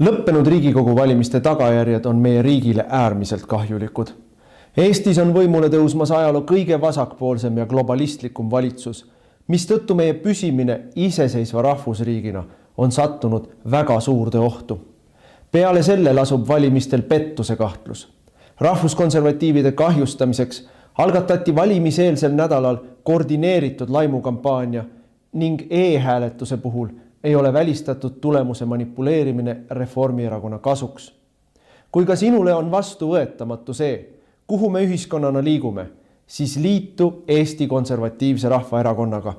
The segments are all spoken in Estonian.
Lõppenud Riigikogu valimiste tagajärjed on meie riigile äärmiselt kahjulikud. Eestis on võimule tõusmas ajaloo kõige vasakpoolsem ja globalistlikum valitsus, mistõttu meie püsimine iseseisva rahvusriigina on sattunud väga suurde ohtu. Peale selle lasub valimistel pettuse kahtlus. Rahvuskonservatiivide kahjustamiseks algatati valimiseelsel nädalal koordineeritud laimukampaania ning e-hääletuse puhul ei ole välistatud tulemuse manipuleerimine Reformierakonna kasuks. Kui ka sinule on vastuvõetamatu see, kuhu me ühiskonnana liigume, siis liitu Eesti Konservatiivse Rahvaerakonnaga.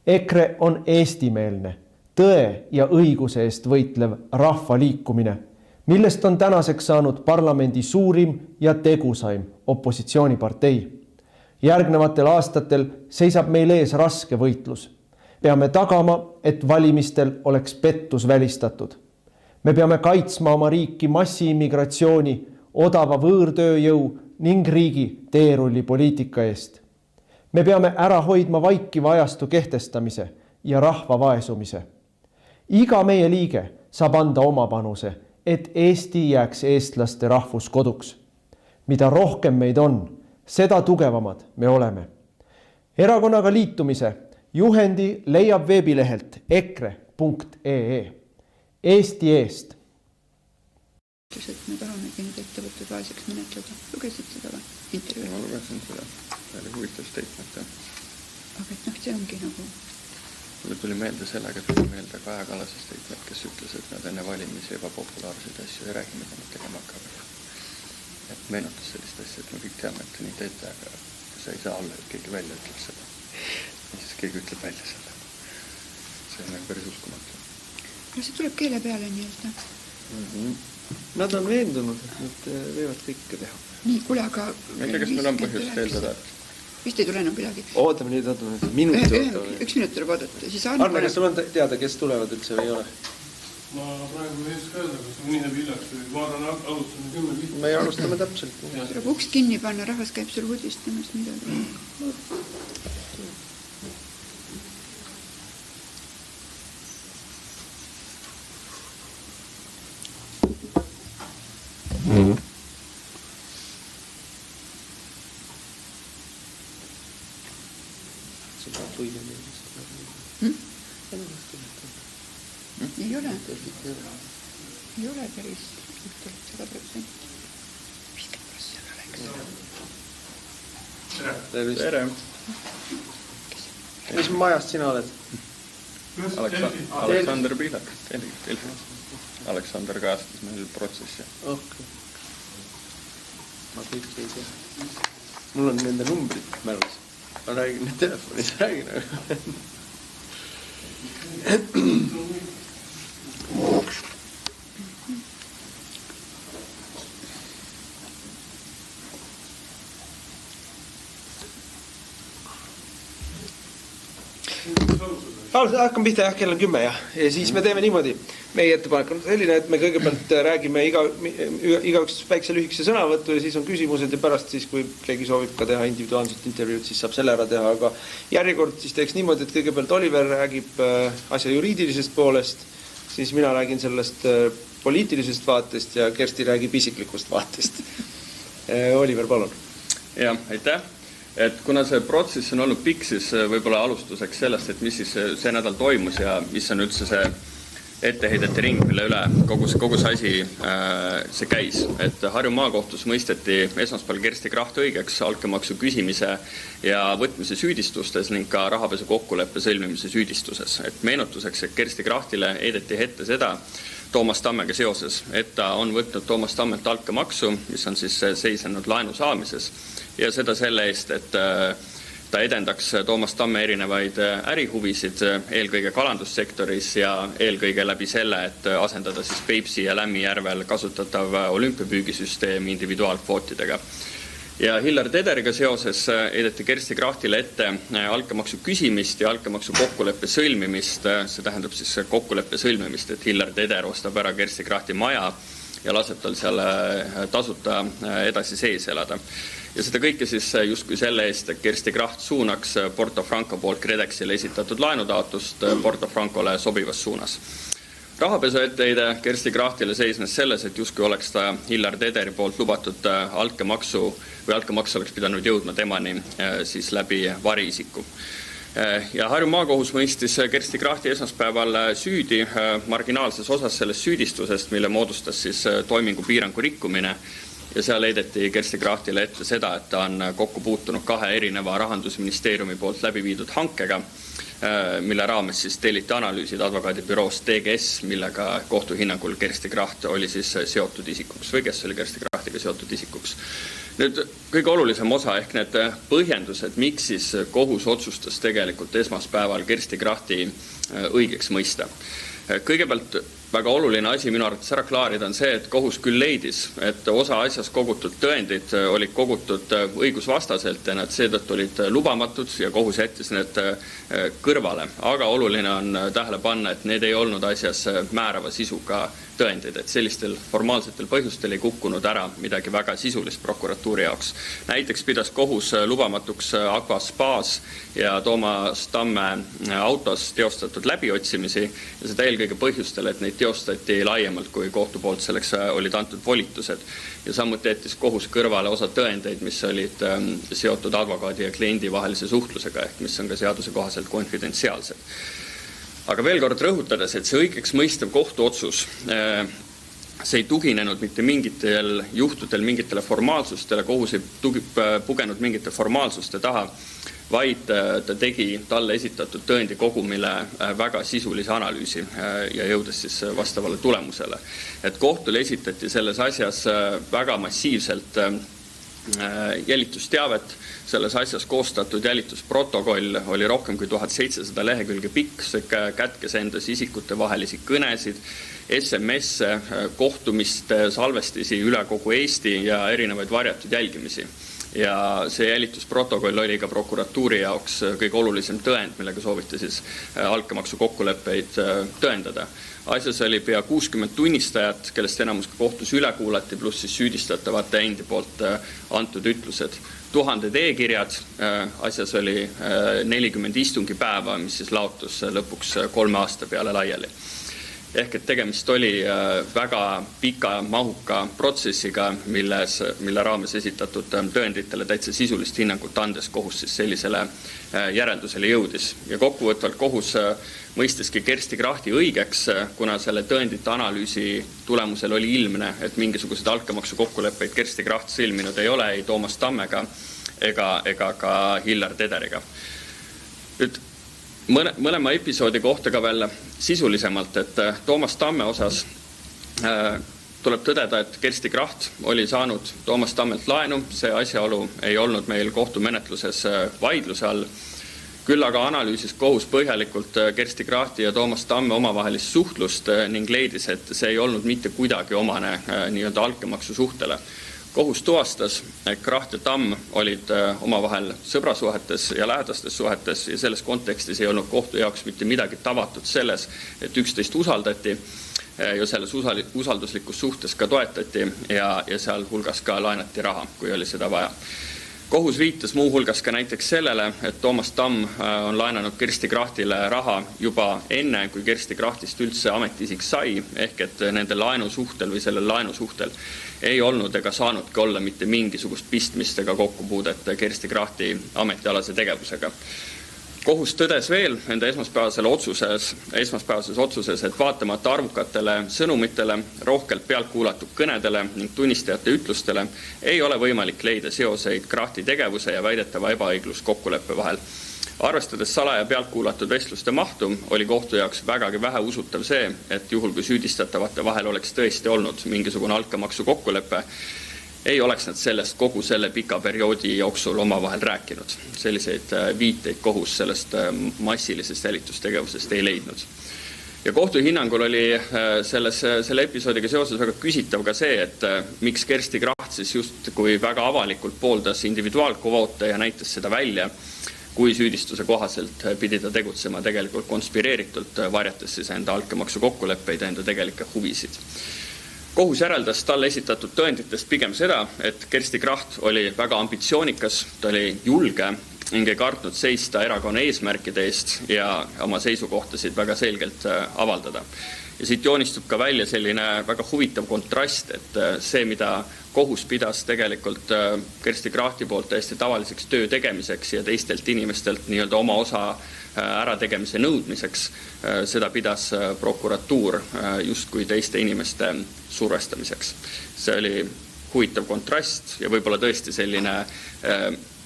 EKRE on eestimeelne, tõe ja õiguse eest võitlev rahvaliikumine, millest on tänaseks saanud parlamendi suurim ja tegusaim opositsioonipartei. Järgnevatel aastatel seisab meil ees raske võitlus. Peame tagama, et valimistel oleks pettus välistatud. Me peame kaitsma oma riiki massiimmigratsiooni, odava võõrtööjõu ning riigi teerullipoliitika eest. Me peame ära hoidma vaikiva ajastu kehtestamise ja rahva vaesumise. Iga meie liige saab anda oma panuse, et Eesti jääks eestlaste rahvuskoduks. Mida rohkem meid on, seda tugevamad me oleme. Erakonnaga liitumise juhendi leiab veebilehelt ekre.ee. Eesti eest. Et me tahamegi need ettevõtted vaeseks menetleda. Lugesid seda või? Intervjuu. Ma lugesin seda. See oli huvitav statement. Aga see ongi nagu... Mulle tuli meelde sellega, tuli meelde Kaja Kallase statement, kes ütles, et nad enne valimisi ebapopulaarseid asju ei räägi, mida nad tegema hakkavad. Et meenutas sellist asja, et me kõik teame, et te nii teete, aga sa ei saa olla, et keegi välja ütleb seda. Ja siis keegi ütleb välja selle. See on päris uskumatu. No see tuleb keele peale nii-öelda. Nad on veendunud, et nad võivad kõike teha. Nii, kuule, aga... Ma ei tea, kas meil on põhjust eeldada. Vist ei tule enam midagi. Ootame nüüd, minuti ootame. Üks minut tuleb oodata. Arne, kas sul on teada, kes tulevad üldse või ei ole? Ma praegu ei oska öelda, kas on nii villaks või ma arvan, alustame 10-15. Me alustame täpselt. Tuleb uks kinni panna, rahvas käib sul hudistamas midagi. Ei ole päris 100%. 50% oleks. Tere! Mis majast sina oled? Aleksander Piilak. Aleksander kaastas meil protsessi. Okay. Ma kõik ei tea. Mul on nende numbrid mälus. Ma räägin need telefonis, räägin. Hakkame pihta jah, kell on 10 ja siis me teeme niimoodi. Meie ettepanek on selline, et me kõigepealt räägime igaüks väikse lühikese sõnavõttu ja siis on küsimused ja pärast siis, kui keegi soovib ka teha individuaalset intervjuud, siis saab selle ära teha, aga järjekord siis teeks niimoodi, et kõigepealt Oliver räägib asja juriidilisest poolest, siis mina räägin sellest poliitilisest vaatest ja Kersti räägib isiklikust vaatest. Oliver, palun. Ja, aitäh. Et kuna see protsess on olnud pikk, siis võib-olla alustuseks sellest, et mis siis see nädal toimus ja mis on üldse see etteheidete ring, mille üle kogu see asi see käis. Et Harju maakohtus mõisteti esmaspäeval Kersti Kracht õigeks altkäemaksu küsimise ja võtmise süüdistustes ning ka rahapesu kokkuleppe sõlmimise süüdistuses. Et meenutuseks, et Kersti Krachtile heideti ette seda Toomas Tammega seoses, et ta on võtnud Toomas Tammelt altkäemaksu, mis on siis seisnud laenu saamises ja seda selle eest, et ta edendaks Toomas Tamme erinevaid ärihuvisid, eelkõige kalandussektoris ja eelkõige läbi selle, et asendada siis Peipsi ja Lämmijärvel kasutatav olümpiapüügisüsteem individuaalkvootidega. Ja Hillar Tederiga seoses heideti Kersti Krachtile ette altkäemaksu küsimist ja altkäemaksu kokkuleppe sõlmimist. See tähendab siis kokkuleppe sõlmimist, et Hillar Teder ostab ära Kersti Krachti maja ja laseb tal seal tasuta edasi sees elada. Ja seda kõike siis justkui selle eest, et Kersti Kracht suunaks Porto Franco poolt KredExile esitatud laenutaotlust Porto Francole sobivas suunas. Rahapesu etteheide Kersti Krachtile seisnes selles, et justkui oleks ta Hillar Tederi poolt lubatud altkäemaksu või altkäemaks oleks pidanud jõudma temani siis läbi variisiku. Ja Harju maakohus mõistis Kersti Krachti esmaspäeval süüdi marginaalses osas sellest süüdistusest, mille moodustas siis toimingu piirangu rikkumine. Ja seal heideti Kersti Krachtile ette seda, et ta on kokku puutunud 2 erineva Rahandusministeeriumi poolt läbi viidud hankega, mille raames siis telliti analüüsid advokaadibüroost TGS, millega kohtu hinnangul Kersti Kracht oli siis seotud isikuks või kes oli Kersti Krachtiga seotud isikuks. Nüüd kõige olulisem osa ehk need põhjendused, miks siis kohus otsustas tegelikult esmaspäeval Kersti Krachti õigeks mõista. Kõigepealt väga oluline asi minu arvates ära klaarida on see, et kohus küll leidis, et osa asjas kogutud tõendid olid kogutud õigusvastaselt ja nad seetõttu olid lubamatud ja kohus jättis need kõrvale. Aga oluline on tähele panna, et need ei olnud asjas määrava sisuga tõendid, et sellistel formaalsetel põhjustel ei kukkunud ära midagi väga sisulist prokuratuuri jaoks. Näiteks pidas kohus lubamatuks Aqua Spaas ja Toomas Tamme autos teostatud läbiotsimisi ja seda eelkõige põhjustel, et neid teostati laiemalt, kui kohtu poolt selleks olid antud volitused. Ja samuti jättis kohus kõrvale osa tõendeid, mis olid seotud advokaadi ja kliendi vahelise suhtlusega, ehk mis on ka seaduse kohaselt konfidentsiaalsed. Aga veel kord rõhutades, et see õigeks mõistev kohtuotsus, see ei tuginenud mitte mingitel juhtudel mingitele formaalsustele, kohus ei pugenud mingite formaalsuste taha, vaid ta tegi talle esitatud tõendi kogumile väga sisulise analüüsi ja jõudes siis vastavale tulemusele. Et kohtule esitati selles asjas väga massiivselt jälitusteavet, selles asjas koostatud jälitusprotokoll oli rohkem kui 1700 lehekülge pikk, see kätkes endas isikute vahelisi kõnesid, SMS, kohtumiste salvestisi üle kogu Eesti ja erinevaid varjatud jälgimisi. Ja see jälitusprotokoll oli ka prokuratuuri jaoks kõige olulisem tõend, millega sooviti siis altkäemaksu kokkuleppeid tõendada. Asjas oli pea 60 tunnistajat, kellest enamus kohtus üle kuulati, pluss siis süüdistatavate endi poolt antud ütlused. 1000 e-kirjad, asjas oli 40 istungipäeva, mis siis laotus lõpuks 3 aasta peale laiali. Ehk et tegemist oli väga pika mahuka protsessiga, mille raames esitatud tõenditele täitsa sisulist hinnangut andes kohus siis sellisele järeldusele jõudis. Ja kokkuvõtvalt kohus mõistiski Kersti Krachti õigeks, kuna selle tõendite analüüsi tulemusel oli ilmne, et mingisugused altkäemaksu kokkuleppeid Kersti Kracht sõlminud ei ole ei Toomas Tammega ega ka Hillar Tederiga. Nüüd mõlema episoodi kohta ka veel sisulisemalt, et Toomas Tamme osas tuleb tõdeda, et Kersti Kracht oli saanud Toomas Tammelt laenu, see asjaolu ei olnud meil kohtumenetluses vaidluse all. Küll aga analüüsis kohus põhjalikult Kersti Krachti ja Toomas Tamme omavahelist suhtlust ning leidis, et see ei olnud mitte kuidagi omane nii-öelda altkäemaksu suhtele. Kohus tuvastas, et Kracht ja Tamm olid omavahel sõbrasuhetes ja lähedastes suhetes ja selles kontekstis ei olnud kohtu jaoks mitte midagi tavatud selles, et üksteist usaldati ja selles usalduslikus suhtes ka toetati ja seal hulgas ka laenati raha, kui oli seda vaja. Kohus viitas muu hulgas ka näiteks sellele, et Toomas Tamm on laenanud Kersti Krachtile raha juba enne, kui Kersti Krachtist üldse ametiisik sai, ehk et nende laenusuhtel või sellel laenusuhtel ei olnud ega saanudki olla mitte mingisugust pistmist ega kokkupuudet Kersti Krachti ametialase tegevusega. Kohus tõdes veel enda esmaspäevases otsuses, et vaatamata arvukatele sõnumitele, rohkelt pealt kuulatud kõnedele ning tunnistajate ütlustele ei ole võimalik leida seoseid Krachti tegevuse ja väidetava ebaõiglus kokkuleppe vahel. Arvestades salaja pealt kuulatud vestluste mahtu, oli kohtu jaoks vägagi vähe usutav see, et juhul kui süüdistatavate vahel oleks tõesti olnud mingisugune altkäemaksu kokkulepe, ei oleks nad sellest kogu selle pika perioodi jooksul omavahel rääkinud. Selliseid viiteid kohus sellest massilisest jälitustegevusest ei leidnud. Ja kohtu hinnangul oli selle episoodiga seoses väga küsitav ka see, et miks Kersti Kracht siis just kui väga avalikult pooldas individuaalkvoote ja näitas seda välja, kui süüdistuse kohaselt pidi ta tegutsema tegelikult konspireeritult, varjates siis enda altkäemaksu kokkuleppeid ja enda tegelikke huvisid. Kohus järeldas talle esitatud tõenditest pigem seda, et Kersti Kracht oli väga ambitsioonikas, ta oli julge ning ei kartnud seista erakonna eesmärkide eest ja oma seisukohtasid väga selgelt avaldada. Ja siit joonistub ka välja selline väga huvitav kontrast, et see, mida kohus pidas tegelikult Kersti Krachti poolt täiesti tavaliseks töö tegemiseks ja teistelt inimestelt nii-öelda oma osa ärategemise nõudmiseks, seda pidas prokuratuur justkui teiste inimeste survestamiseks. See oli huvitav kontrast ja võib-olla tõesti selline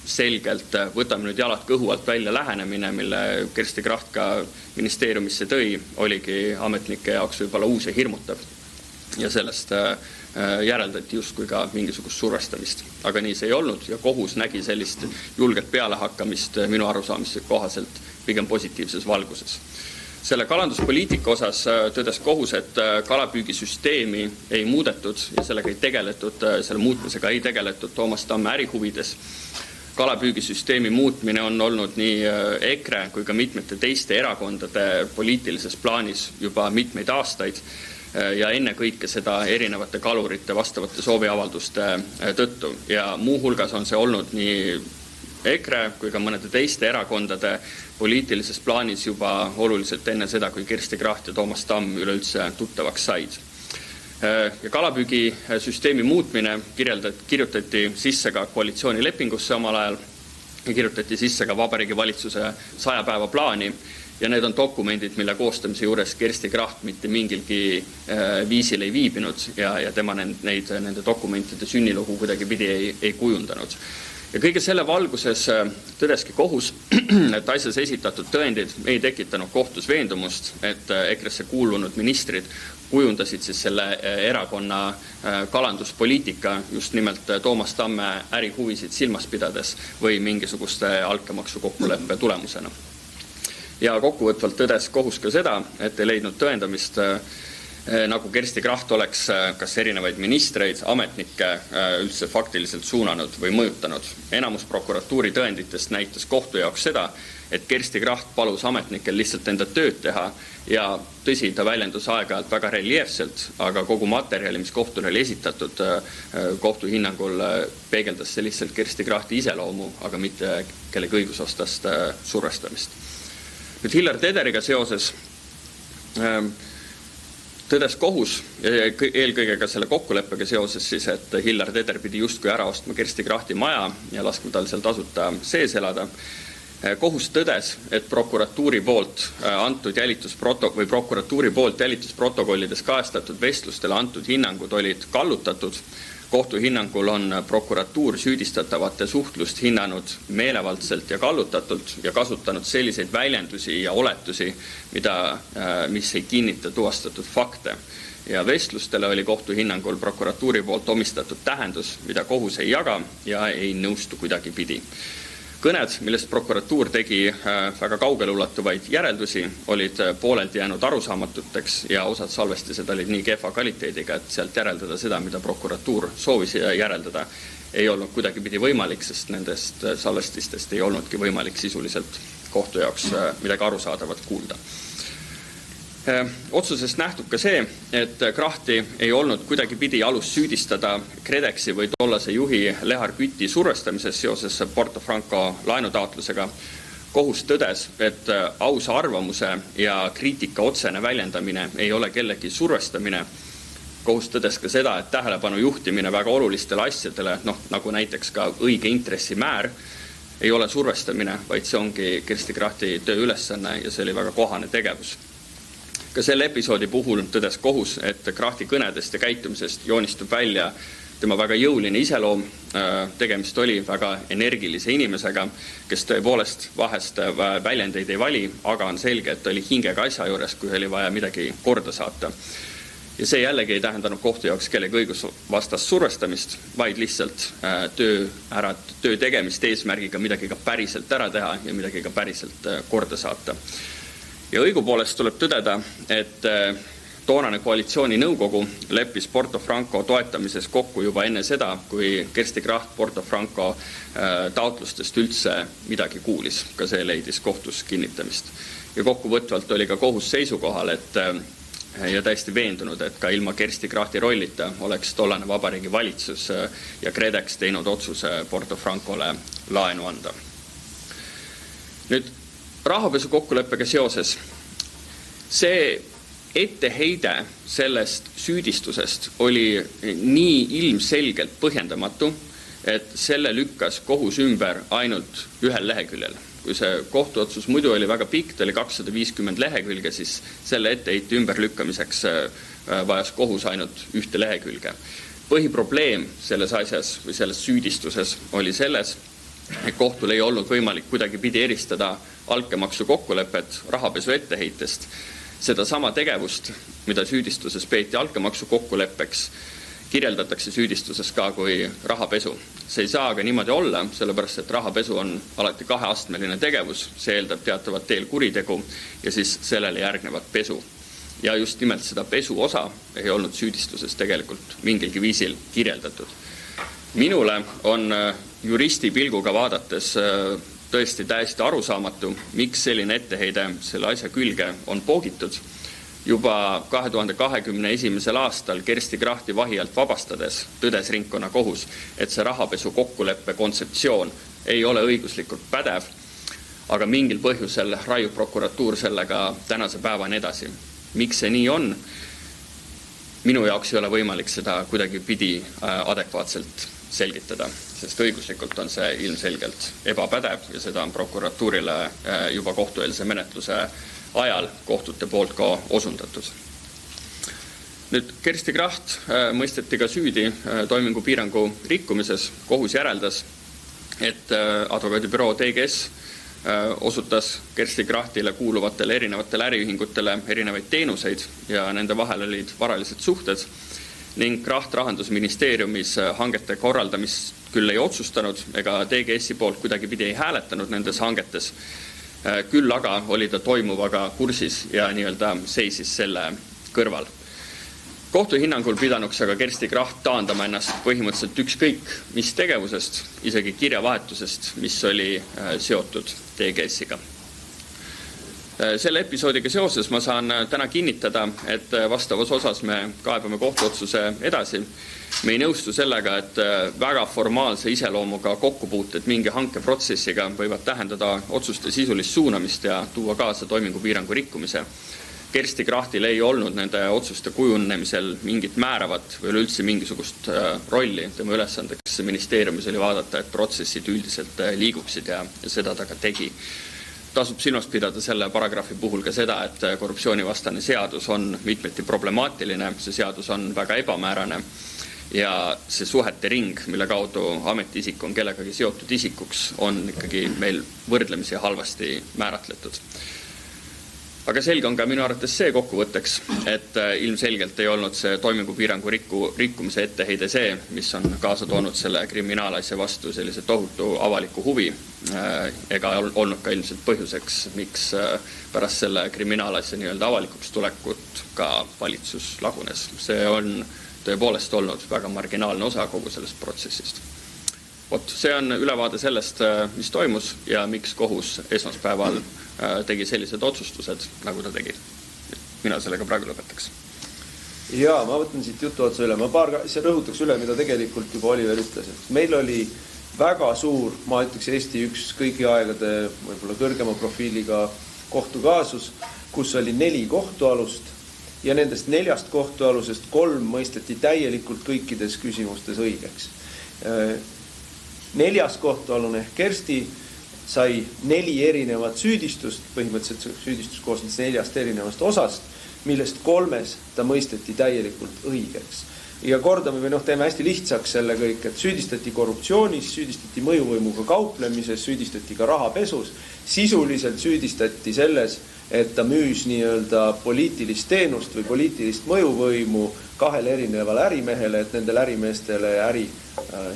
selgelt võtame nüüd jalad kõhu alt välja lähenemine, mille Kersti Kracht ka ministeeriumisse tõi, oligi ametnike jaoks võib-olla uus ja hirmutav. Ja sellest järeldati justkui ka mingisugust survestamist. Aga nii see ei olnud ja kohus nägi sellist julget pealehakkamist minu arusaamiste kohaselt pigem positiivses valguses. Selle kalanduspoliitika osas tõdes kohus, et kalapüügisüsteemi ei muudetud ja sellega ei tegeletud, selle muutmisega ei tegeletud Toomas Tamme ärihuvides. Kalapüügisüsteemi muutmine on olnud nii EKRE kui ka mitmete teiste erakondade poliitilises plaanis juba mitmeid aastaid ja enne kõike seda erinevate kalurite vastavate sooviavalduste tõttu. Ja muu hulgas on see olnud nii EKRE kui ka mõnede teiste erakondade poliitilises plaanis juba oluliselt enne seda, kui Kersti Kracht ja Toomas Tamm üleüldse tuttavaks said. Ja kalapüügisüsteemi muutmine kirjutati sisse ka koalitsioonilepingusse omal ajal ja kirjutati sisse ka Vabariigi Valitsuse 100 päeva plaani ja need on dokumendid, mille koostamise juures Kersti Kracht mitte mingilgi viisil ei viibinud ja tema nende dokumentide sünnilugu kuidagi pidi ei kujundanud. Ja kõige selle valguses tõdeski kohus, et asjas esitatud tõendid ei tekitanud kohtus veendumust, et EKRE-sse kuulunud ministrid kujundasid siis selle erakonna kalanduspoliitika just nimelt Toomas Tamme ärihuvisid silmas pidades või mingisuguste altkäemaksu kokkuleppe tulemusena. Ja kokkuvõtvalt tõdes kohus ka seda, et ei leidnud tõendamist nagu Kersti Kracht oleks kas erinevaid ministreid, ametnikke üldse faktiliselt suunanud või mõjutanud. Enamus prokuratuuri tõenditest näitas kohtu jaoks seda, et Kersti Kracht palus ametnikel lihtsalt enda tööd teha ja tõsi, ta väljendus aeg-ajalt väga reljeefselt, aga kogu materjali, mis kohtule oli esitatud, kohtu hinnangul peegeldas see lihtsalt Kersti Krachti iseloomu, aga mitte kellegi õigusvastast survestamist. Nüüd Hillar Tederiga seoses tõdes kohus, eelkõige ka selle kokkuleppega seoses siis, et Hillar Teder pidi justkui ära ostma Kersti Krachti maja ja laskma tal seal tasuta sees elada. Kohus tõdes, et prokuratuuri poolt jälitusprotokollides kajastatud vestlustele antud hinnangud olid kallutatud. Kohtu hinnangul on prokuratuur süüdistatavate suhtlust hinnanud meelevaldselt ja kallutatult ja kasutanud selliseid väljendusi ja oletusi, mis ei kinnita tuvastatud fakte. Ja vestlustele oli kohtu hinnangul prokuratuuri poolt omistatud tähendus, mida kohus ei jaga ja ei nõustu kuidagi pidi. Kõned, millest prokuratuur tegi väga kaugele ulatuvaid järeldusi, olid pooleldi jäänud arusaamatuteks ja osad salvestised olid nii kehva kvaliteediga, et sealt järeldada seda, mida prokuratuur soovis järeldada, ei olnud kuidagi pidi võimalik, sest nendest salvestistest ei olnudki võimalik sisuliselt kohtu jaoks midagi arusaadavat kuulda. Otsusest nähtub ka see, et Krachti ei olnud kuidagi pidi alus süüdistada KredExi või tollase juhi Lehar Küti survestamises seoses Porto Franco laenutaotlusega. Kohus tõdes, et ausa arvamuse ja kriitika otsene väljendamine ei ole kellegi survestamine. Kohus tõdes ka seda, et tähelepanu juhtimine väga olulistele asjadele, nagu näiteks ka õige intressimäär, ei ole survestamine, vaid see ongi Kersti Krachti töö ülesanne ja see oli väga kohane tegevus. Ka selle episoodi puhul tõdes kohus, et Krachti kõnedest ja käitumisest joonistub välja tema väga jõuline iseloom. Tegemist oli väga energilise inimesega, kes tõepoolest vahest väljendeid ei vali, aga on selge, et oli hingega asja juures, kui oli vaja midagi korda saata. Ja see jällegi ei tähendanud kohtu jaoks kellegi õigusvastast survestamist, vaid lihtsalt töö tegemist eesmärgiga midagi ka päriselt ära teha ja midagi ka päriselt korda saata. Ja õigupoolest tuleb tõdeda, et toonane koalitsiooni nõukogu leppis Porto Franco toetamises kokku juba enne seda, kui Kersti Kracht Porto Franco taotlustest üldse midagi kuulis. Ka see leidis kohtus kinnitamist. Ja kokkuvõtvalt oli ka kohus seisukohal, ja täiesti veendunud, et ka ilma Kersti Krachti rollita oleks tollane Vabariigi Valitsus ja KredEx teinud otsuse Porto Francole laenu anda. Nüüd rahapesu kokkuleppega seoses. See etteheide sellest süüdistusest oli nii ilmselgelt põhjendamatu, et selle lükkas kohus ümber ainult ühel leheküljel. Kui see kohtuotsus muidu oli väga pikk, ta oli 250 lehekülge, siis selle etteheite ümberlükkamiseks vajas kohus ainult ühte lehekülge. Põhiprobleem selles asjas või selles süüdistuses oli selles, et kohtul ei olnud võimalik kuidagi pidi eristada altkäemaksu kokkulepet rahapesu etteheitest. Seda sama tegevust, mida süüdistuses peeti altkäemaksu kokkuleppeks, kirjeldatakse süüdistuses ka kui rahapesu. See ei saa aga niimoodi olla, sellepärast et rahapesu on alati kaheastmeline tegevus, see eeldab teatavat teel kuritegu ja siis sellele järgnevat pesu. Ja just nimelt seda pesu osa ei olnud süüdistuses tegelikult mingilgi viisil kirjeldatud. Minule on juristi pilguga vaadates tõesti täiesti arusaamatu, miks selline etteheide selle asja külge on poogitud. Juba 2021. aastal Kersti Krachti vahi alt vabastades tõdes ringkonnakohus, et see rahapesu kokkuleppe kontseptsioon ei ole õiguslikult pädev, aga mingil põhjusel raiub prokuratuur sellega tänase päevani edasi. Miks see nii on? Minu jaoks ei ole võimalik seda kuidagi pidi adekvaatselt selgitada, sest õiguslikult on see ilmselgelt ebapädev ja seda on prokuratuurile juba kohtueelse menetluse ajal kohtute poolt ka osundatud. Nüüd Kersti Kracht mõisteti ka süüdi toimingupiirangu rikkumises. Kohus järeldas, et advokaadibüroo TGS osutas Kersti Krachtile kuuluvatele erinevatele äriühingutele erinevaid teenuseid ja nende vahel olid varalised suhted ning Kracht Rahandusministeeriumis hangete korraldamist küll ei otsustanud ega TGS-i poolt kuidagi pidi ei hääletanud nendes hangetes. Küll aga oli ta toimuvaga kursis ja nii-öelda seisis selle kõrval. Kohtu hinnangul pidanuks aga Kersti Kracht taandama ennast põhimõtteliselt ükskõik mis tegevusest, isegi kirjavahetusest, mis oli seotud TGS-iga. Selle episoodiga seoses ma saan täna kinnitada, et vastavas osas me kaebame kohtuotsuse edasi. Me ei nõustu sellega, et väga formaalse iseloomuga kokkupuuted mingi hankeprotsessiga võivad tähendada otsuste sisulist suunamist ja tuua kaasa toimingupiirangu rikkumise. Kersti Krachtil ei olnud nende otsuste kujunemisel mingit määravat või üldse mingisugust rolli. Tema ülesandeks ministeeriumis oli vaadata, et protsessid üldiselt liiguksid ja seda ta ka tegi. Tasub silmas pidada selle paragrahvi puhul ka seda, et korruptsioonivastane seadus on mitmeti problemaatiline, see seadus on väga ebamäärane ja see suhete ring, mille kaudu ametiisik on kellegagi seotud isikuks, on ikkagi meil võrdlemisi halvasti määratletud. Aga selge on ka minu arvates see kokkuvõtteks, et ilmselgelt ei olnud see toimingupiirangu rikkumise etteheide see, mis on kaasa toonud selle kriminaalasja vastu sellise tohutu avaliku huvi, ega olnud ka ilmselt põhjuseks, miks pärast selle kriminaalasja nii-öelda avalikuks tulekut ka valitsus lagunes. See on tõepoolest olnud väga marginaalne osa kogu sellest protsessist. See on ülevaade sellest, mis toimus ja miks kohus esmaspäeval tegi sellised otsustused, nagu ta tegi. Mina sellega praegu lõpetaks. Jaa, ma võtan siit jutu otsa üle. Ma rõhutaks üle, mida tegelikult juba Oliver ütles. Meil oli väga suur, ma ütleks Eesti üks kõigi aegade võib-olla kõrgema profiiliga kohtukaasus, kus oli 4 kohtualust ja nendest 4 kohtualusest 3 mõisteti täielikult kõikides küsimustes õigeks. 4. kohtualune ehk Kersti sai 4 erinevat süüdistust, põhimõtteliselt süüdistus koosnes 4 erinevast osast, millest 3 ta mõisteti täielikult õigeks. Ja kordame või teeme hästi lihtsaks selle kõik, et süüdistati korruptsioonis, süüdistati mõjuvõimuga kauplemises, süüdistati ka rahapesus, sisuliselt süüdistati selles, et ta müüs nii-öelda poliitilist teenust või poliitilist mõjuvõimu 2 erinevale ärimehele, et nendele ärimeestele äri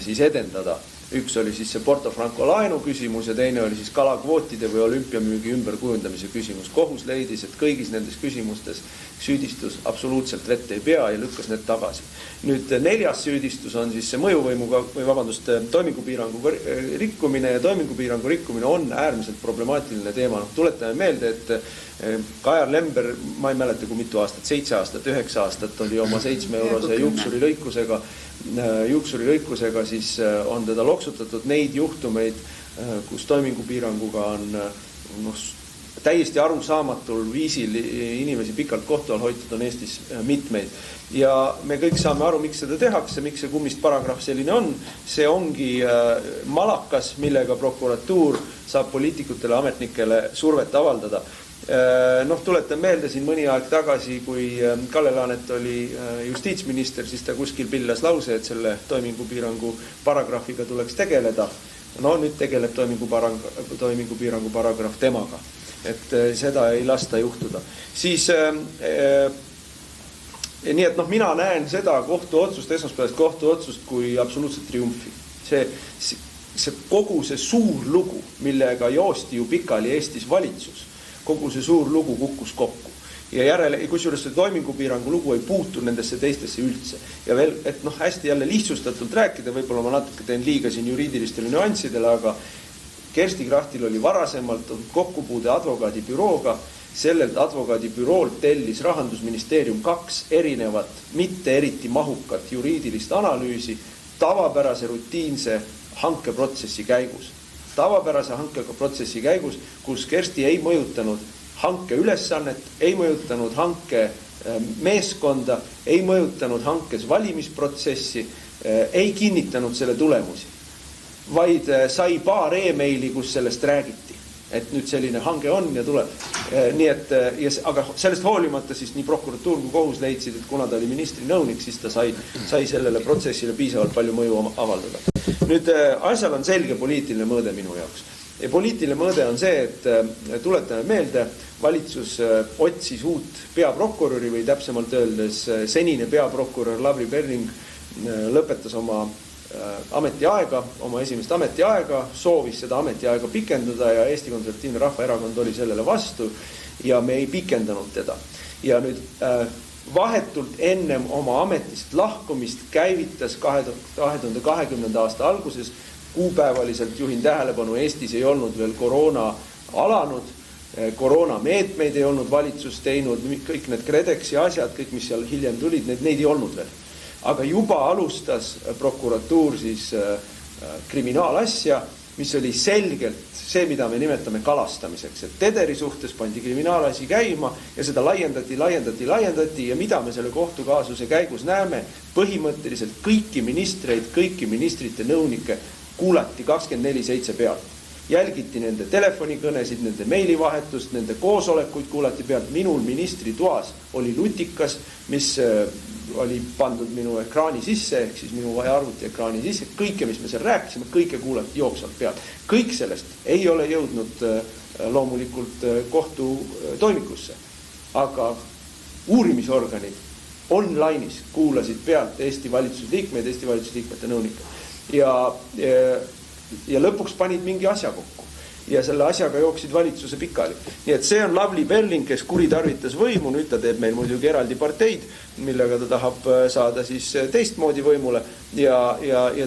siis edendada. Üks oli siis see Porto Franco laenu küsimus ja teine oli siis kalakvootide või olümpiamüügi ümberkujundamise küsimus. Kohus leidis, et kõigis nendes küsimustes süüdistus absoluutselt vett ei pea ja lükkas need tagasi. Nüüd 4. süüdistus on siis see mõjuvõimuga toimingupiirangu rikkumine ja toimingupiirangu rikkumine on äärmiselt problemaatiline teema. Tuletame meelde, et Kajar Lember, ma ei mäleta kui mitu aastat, 7 aastat, 9 aastat oli oma 7-eurose juuksurilõikusega siis on teda loksutatud neid juhtumeid, kus toimingupiiranguga on täiesti arusaamatul viisil inimesi pikalt kohtu all hoitud on Eestis mitmeid. Ja me kõik saame aru, miks seda tehakse, miks see kummist paragrahv selline on. See ongi malakas, millega prokuratuur saab poliitikutele, ametnikele survet avaldada. Tuletan meelde siin mõni aeg tagasi, kui Kalle Laanet oli justiitsminister, siis ta kuskil pillas lause, et selle toimingupiirangu paragrahviga tuleks tegeleda. Nüüd tegeleb toimingupiirangu paragrahv temaga. Et seda ei lasta juhtuda. Siis nii et mina näen seda kohtuotsust, esmaspäevast kohtuotsust kui absoluutselt triumfi. See kogu see suur lugu, millega joosti ju pikali Eestis valitsus, kogu see suur lugu kukkus kokku. Ja järele, kusjuures see toimingupiirangu lugu ei puutu nendesse teistesse üldse. Ja veel, et hästi jälle lihtsustatult rääkida, võib-olla ma natuke teen liiga siin juriidilistele nüanssidele, aga Kersti Krachtil oli varasemalt kokkupuude advokaadibürooga. Sellelt advokaadibüroolt tellis Rahandusministeerium 2 erinevat, mitte eriti mahukat juriidilist analüüsi tavapärase rutiinse hankeprotsessi käigus. Tavapärase hankeprotsessi käigus, kus Kersti ei mõjutanud hanke ülesannet, ei mõjutanud hanke meeskonda, ei mõjutanud hankes valimisprotsessi, ei kinnitanud selle tulemusi, vaid sai paar e-maili, kus sellest räägiti, et nüüd selline hange on ja tuleb. Nii et, aga sellest hoolimata siis nii prokuratuur kui kohus leidsid, et kuna ta oli ministri nõunik, siis ta sai sellele protsessile piisavalt palju mõju avaldada. Nüüd asjal on selge poliitiline mõõde minu jaoks. Ja poliitiline mõõde on see, et tuletame meelde, valitsus otsis uut peaprokuröri või täpsemalt öeldes senine peaprokurör Lavly Perling lõpetas oma ametiaega, oma esimest ametiaega, soovis seda ametiaega pikendada ja Eesti Konservatiivne Rahvaerakond oli sellele vastu ja me ei pikendanud teda. Ja nüüd vahetult ennem oma ametist lahkumist käivitas 2020. aasta alguses, kuupäevaliselt juhin tähelepanu, Eestis ei olnud veel koroona alanud, koroona meetmeid ei olnud valitsus teinud, kõik need KredExi asjad, kõik mis seal hiljem tulid, neid ei olnud veel. Aga juba alustas prokuratuur siis kriminaalasja, mis oli selgelt see, mida me nimetame kalastamiseks. Et Tederi suhtes pandi kriminaalasi käima ja seda laiendati ja mida me selle kohtukaasuse käigus näeme, põhimõtteliselt kõiki ministreid, kõiki ministrite nõunikke kuulati 24/7 pealt. Jälgiti nende telefonikõnesid, nende meilivahetust, nende koosolekuid kuulati pealt. Minul ministri toas oli lutikas, mis oli pandud minu ekraani sisse, ehk siis minu arvuti ekraani sisse. Kõike, mis me seal rääkisime, kõike kuulati jooksvalt pealt. Kõik sellest ei ole jõudnud loomulikult kohtu toimikusse. Aga uurimisorganid online'is kuulasid pealt Eesti valitsusliikmeid, Eesti valitsusliikmete nõunikke. Ja lõpuks panid mingi asja kokku. Ja selle asjaga jooksid valitsuse pikali. Nii et see on Lavly Perling, kes kuritarvitas võimu, nüüd ta teeb meil muidugi eraldi parteid, millega ta tahab saada siis teistmoodi võimule ja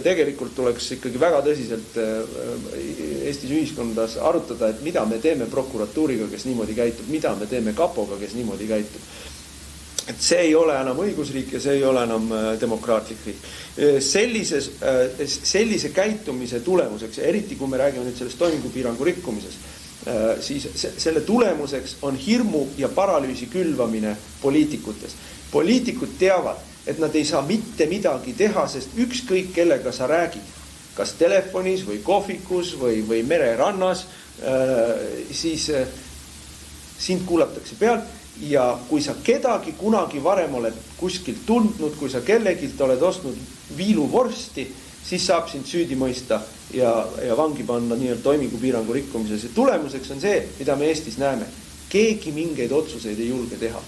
tegelikult tuleks ikkagi väga tõsiselt Eestis ühiskondas arutada, et mida me teeme prokuratuuriga, kes niimoodi käitub, mida me teeme kapoga, kes niimoodi käitub. Et see ei ole enam õigusriik ja see ei ole enam demokraatlik riik. Sellise käitumise tulemuseks, eriti kui me räägime nüüd sellest toimingupiirangu rikkumises, siis selle tulemuseks on hirmu ja paralüüsi külvamine poliitikutest. Poliitikud teavad, et nad ei saa mitte midagi teha, sest ükskõik kellega sa räägid, kas telefonis või kohvikus või mererannas, siis sind kuulatakse pealt. Ja kui sa kedagi kunagi varem oled kuskilt tundnud, kui sa kellegilt oled ostnud viiluvorsti, siis saab sind süüdi mõista ja vangi panna nii-öelda toimingupiirangu rikkumises. Ja tulemuseks on see, mida me Eestis näeme. Keegi mingeid otsuseid ei julge teha.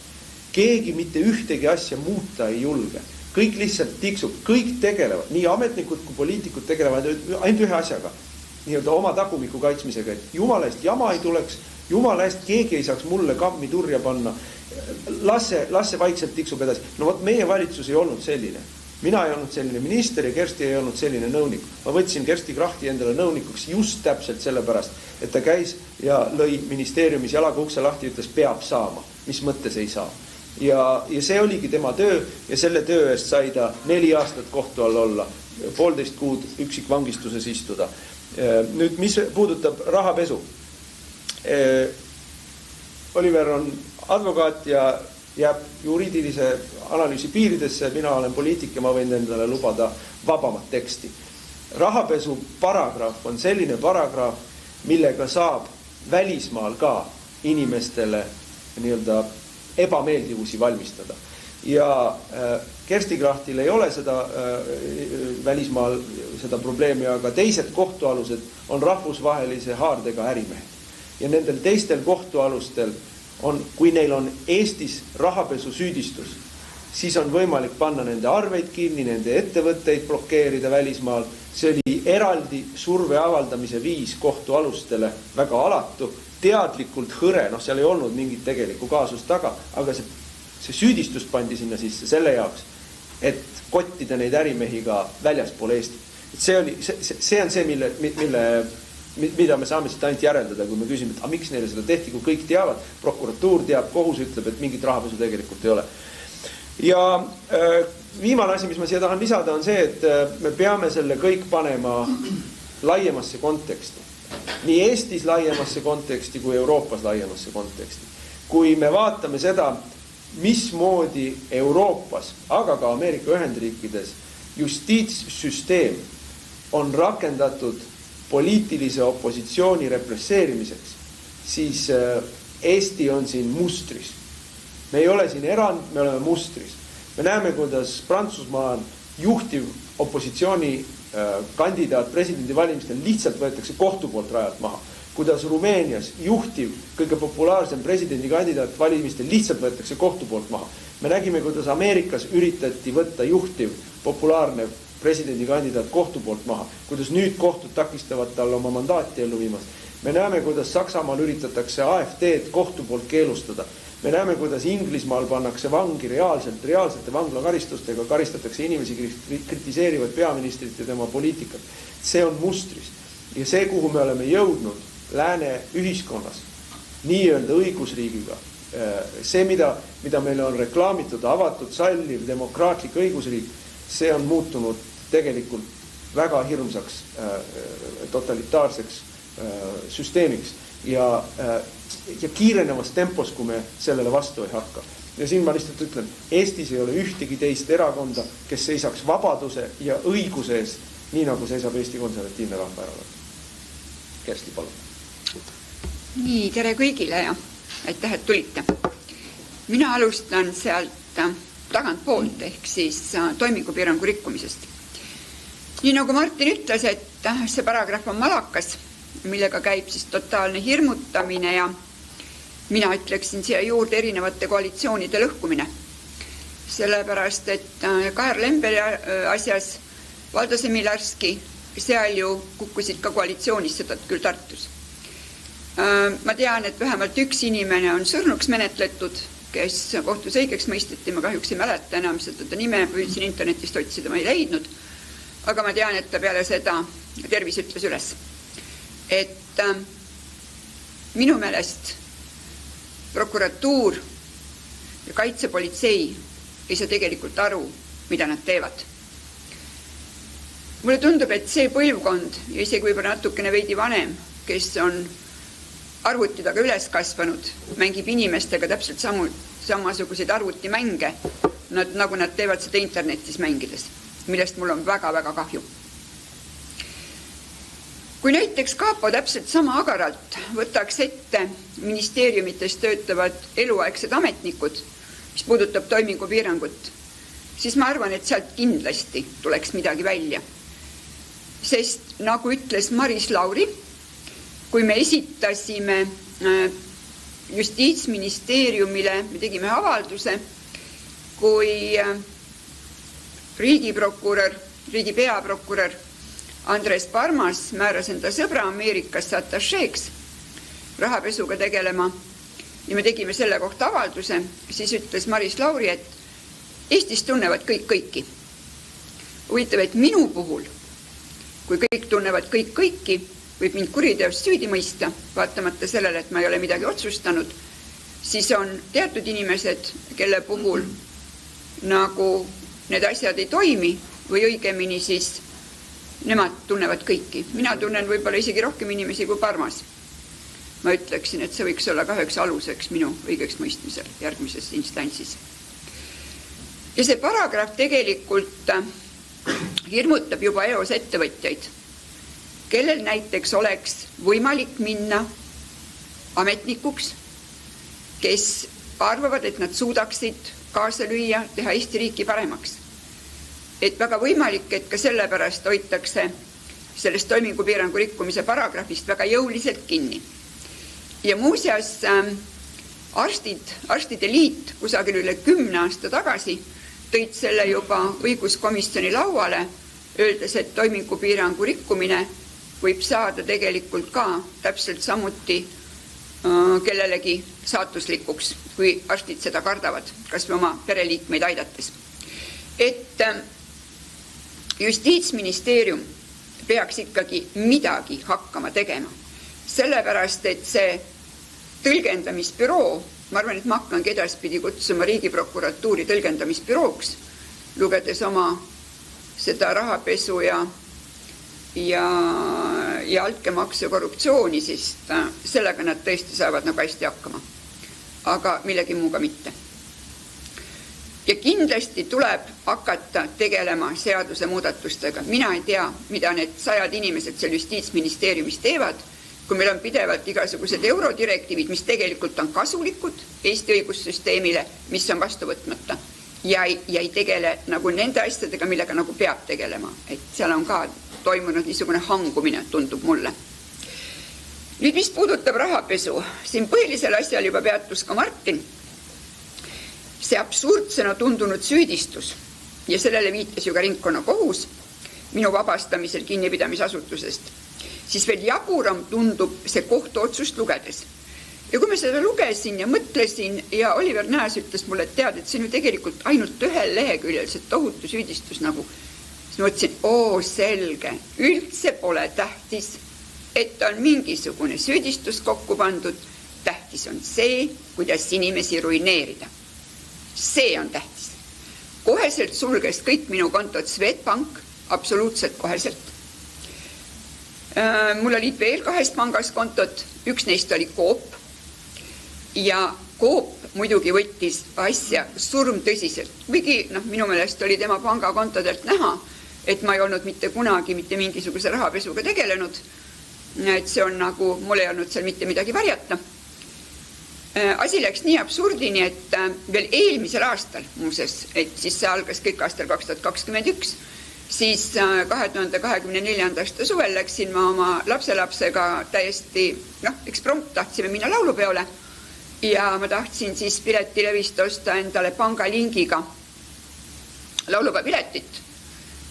Keegi mitte ühtegi asja muuta ei julge. Kõik lihtsalt tiksub, kõik tegelevad, nii ametnikud kui poliitikud tegelevad ainult ühe asjaga, nii-öelda oma tagumiku kaitsmisega, et jumala eest jama ei tuleks, jumala eest keegi ei saaks mulle kammi turja panna, las see vaikselt tiksub edasi. No võt, meie valitsus ei olnud selline. Mina ei olnud selline minister ja Kersti ei olnud selline nõunik. Ma võtsin Kersti Krachti endale nõunikuks just täpselt sellepärast, et ta käis ja lõi ministeeriumis jalaga ukse lahti ja ütles, peab saama, mis mõttes ei saa. Ja see oligi tema töö ja selle töö eest sai ta 4 aastat kohtu all olla, 1,5 kuud üksikvangistuses istuda. Nüüd, mis puudutab rahapesu. Oliver on advokaat ja jääb juriidilise analüüsi piiridesse, mina olen poliitik ja ma võin endale lubada vabamat teksti. Rahapesu paragraaf on selline paragraaf, millega saab välismaal ka inimestele nii-öelda ebameeldivusi valmistada. Ja Kersti Krachtil ei ole seda välismaal seda probleemi, aga teised kohtualused on rahvusvahelise haardega ärimehed. Ja nendel teistel kohtualustel on, kui neil on Eestis rahapesu süüdistus, siis on võimalik panna nende arveid kinni, nende ettevõtteid blokeerida välismaal. See oli eraldi surve avaldamise viis kohtualustele, väga alatu, teadlikult hõre, seal ei olnud mingit tegelikku kaasust taga, aga see süüdistus pandi sinna sisse selle jaoks, et kottida neid ärimehi ka väljaspool Eestit. See on see, mida me saame siit ainult järeldada, kui me küsime, et miks neile seda tehti, kui kõik teavad, prokuratuur teab, kohus ütleb, et mingit rahapesu tegelikult ei ole. Ja viimane asi, mis ma siia tahan lisada, on see, et me peame selle kõik panema laiemasse konteksti. Nii Eestis laiemasse konteksti kui Euroopas laiemasse konteksti. Kui me vaatame seda, mismoodi Euroopas, aga ka Ameerika Ühendriikides justiitssüsteem on rakendatud poliitilise opositsiooni represseerimiseks, siis Eesti on siin mustris. Me ei ole siin erand, me oleme mustris. Me näeme, kuidas Prantsusmaa juhtiv opositsiooni kandidaat presidendi valimistel lihtsalt võetakse kohtu poolt rajalt maha. Kuidas Rumeenias juhtiv, kõige populaarsem presidendi kandidaat valimistel lihtsalt võetakse kohtu poolt maha. Me nägime, kuidas Ameerikas üritati võtta juhtiv, populaarne presidendi kandidaat kohtu poolt maha. Kuidas nüüd kohtud takistavad tal oma mandaati ellu viimas. Me näeme, kuidas Saksamaal üritatakse AFD-d kohtu poolt keelustada. Me näeme, kuidas Inglismaal pannakse vangi reaalsete vanglakaristustega, karistatakse inimesi, kritiseerivad peaministrit ja tema poliitikat. See on mustris. Ja see, kuhu me oleme jõudnud lääne ühiskonnas, nii-öelda õigusriigiga, see, mida meile on reklaamitud, avatud, salliv, demokraatlik õigusriik, see on muutunud tegelikult väga hirmsaks totalitaarseks süsteemiks ja kiirenevas tempos, kui me sellele vastu ei hakka. Ja siin ma lihtsalt ütlen, Eestis ei ole ühtegi teist erakonda, kes seisaks vabaduse ja õiguse eest, nii nagu seisab Eesti Konservatiivne Rahvaerakond. Kersti, palun. Nii, tere kõigile ja aitäh, et tulite. Mina alustan sealt tagantpoolt ehk siis toimingupiirangu rikkumisest. Nii nagu Martin ütles, et see paragrahv on malakas, millega käib siis totaalne hirmutamine ja mina ütleksin siia juurde erinevate koalitsioonide lõhkumine. Sellepärast, et Kajar Lemberi asjas Valdo Semilarski, seal ju kukkusid ka koalitsioonist, seda küll Tartus. Ma tean, et vähemalt üks inimene on surnuks menetletud, kes kohtus õigeks mõisteti, ma kahjuks ei mäleta enam seda nime, püüdsin internetist otsida, ma ei leidnud, aga ma tean, et ta peale seda tervis ütles üles. Et minu meelest prokuratuur ja kaitsepolitsei ei saa tegelikult aru, mida nad teevad. Mulle tundub, et see põlvkond ja isegi võib-olla natukene veidi vanem, kes on arvutidaga üles kasvanud, mängib inimestega täpselt samasuguseid arvutimänge, nagu nad teevad seda internetis mängides, millest mul on väga-väga kahju. Kui näiteks Kaapo täpselt sama agaralt võtaks ette ministeeriumites töötavad eluaegsed ametnikud, mis puudutab toimingupiirangut, siis ma arvan, et sealt kindlasti tuleks midagi välja. Sest nagu ütles Maris Lauri, kui me esitasime Justiitsministeeriumile, me tegime avalduse, kui riigiprokurör, riigi peaprokurör Andres Parmas määras enda sõbra Ameerikasse atašeeks rahapesuga tegelema ja me tegime selle kohta avalduse, siis ütles Maris Lauri, et Eestis tunnevad kõik kõiki. Huvitav, et minu puhul, kui kõik tunnevad kõik kõiki, võib mind kuriteost süüdi mõista, vaatamata sellele, et ma ei ole midagi otsustanud, siis on teatud inimesed, kelle puhul nagu need asjad ei toimi või õigemini siis nemad tunnevad kõiki. Mina tunnen võib-olla isegi rohkem inimesi kui Parmas. ma ütleksin, et see võiks olla ka üheks aluseks minu õigeks mõistmisel järgmises instantsis. Ja see paragrahv tegelikult hirmutab juba eos ettevõtjaid, kellel näiteks oleks võimalik minna ametnikuks, kes arvavad, et nad suudaksid kaasa lüüa, teha Eesti riiki paremaks. Et väga võimalik, et ka sellepärast hoitakse sellest toimingupiirangu rikkumise paragrahvist väga jõuliselt kinni. Ja muuseas arstide liit kusagil üle 10 aasta tagasi tõid selle juba õiguskomisjoni lauale, öeldes, et toimingupiirangu rikkumine võib saada tegelikult ka täpselt samuti kellelegi saatuslikuks, kui arstid seda kardavad, kas või oma pereliikmeid aidates. Et Justiitsministeerium peaks ikkagi midagi hakkama tegema, sellepärast, et see tõlgendamisbüroo, ma arvan, et ma hakkangi edaspidi kutsuma Riigiprokuratuuri tõlgendamisbürooks, lugedes oma seda rahapesu ja altkäemaksu ja korruptsiooni, siis sellega nad tõesti saavad nagu hästi hakkama. Aga millegi muuga mitte. Ja kindlasti tuleb hakata tegelema seaduse muudatustega. Mina ei tea, mida need 100 inimesed seal Justiitsministeeriumis teevad, kui meil on pidevalt igasugused eurodirektiivid, mis tegelikult on kasulikud Eesti õigussüsteemile, mis on vastu võtmata. Ja ei tegele nagu nende asjadega, millega nagu peab tegelema. Et seal on ka toimunud niisugune hangumine, tundub mulle. Nüüd, mis puudutab rahapesu, siin põhilisel asjal juba peatus ka Martin. See absurdsena tundunud süüdistus ja sellele viitas ju ka ringkonnakohus minu vabastamisel kinnipidamisasutusest, siis veel jaburam tundub see kohtuotsust lugedes. Ja kui ma seda lugesin ja mõtlesin ja Oliver Nääs ütles mulle, et tead, et see on ju tegelikult ainult ühel leheküljel see tohutu süüdistus nagu, siis ma mõtlesin, selge, üldse pole tähtis, et on mingisugune süüdistus kokku pandud, tähtis on see, kuidas inimesi ruineerida. See on tähtis. Koheselt sulges kõik minu kontod Swedbank, absoluutselt koheselt. Mul olid veel 2 pangas kontod, üks neist oli Coop ja Coop muidugi võttis asja surmtõsiselt. Kuigi minu meelest oli tema pangakontodelt näha, et ma ei olnud mitte kunagi mitte mingisuguse rahapesuga tegelenud, et see on nagu, mul ei olnud seal mitte midagi varjata. Asi läks nii absurdini, et veel eelmisel aastal, muuses, et siis see algas kõik aastal 2021, siis 2024. aasta suvel läksin ma oma lapselapsega täiesti, eksprompt tahtsime minna laulupeole ja ma tahtsin siis piletilevist osta endale pangalingiga laulupea piletit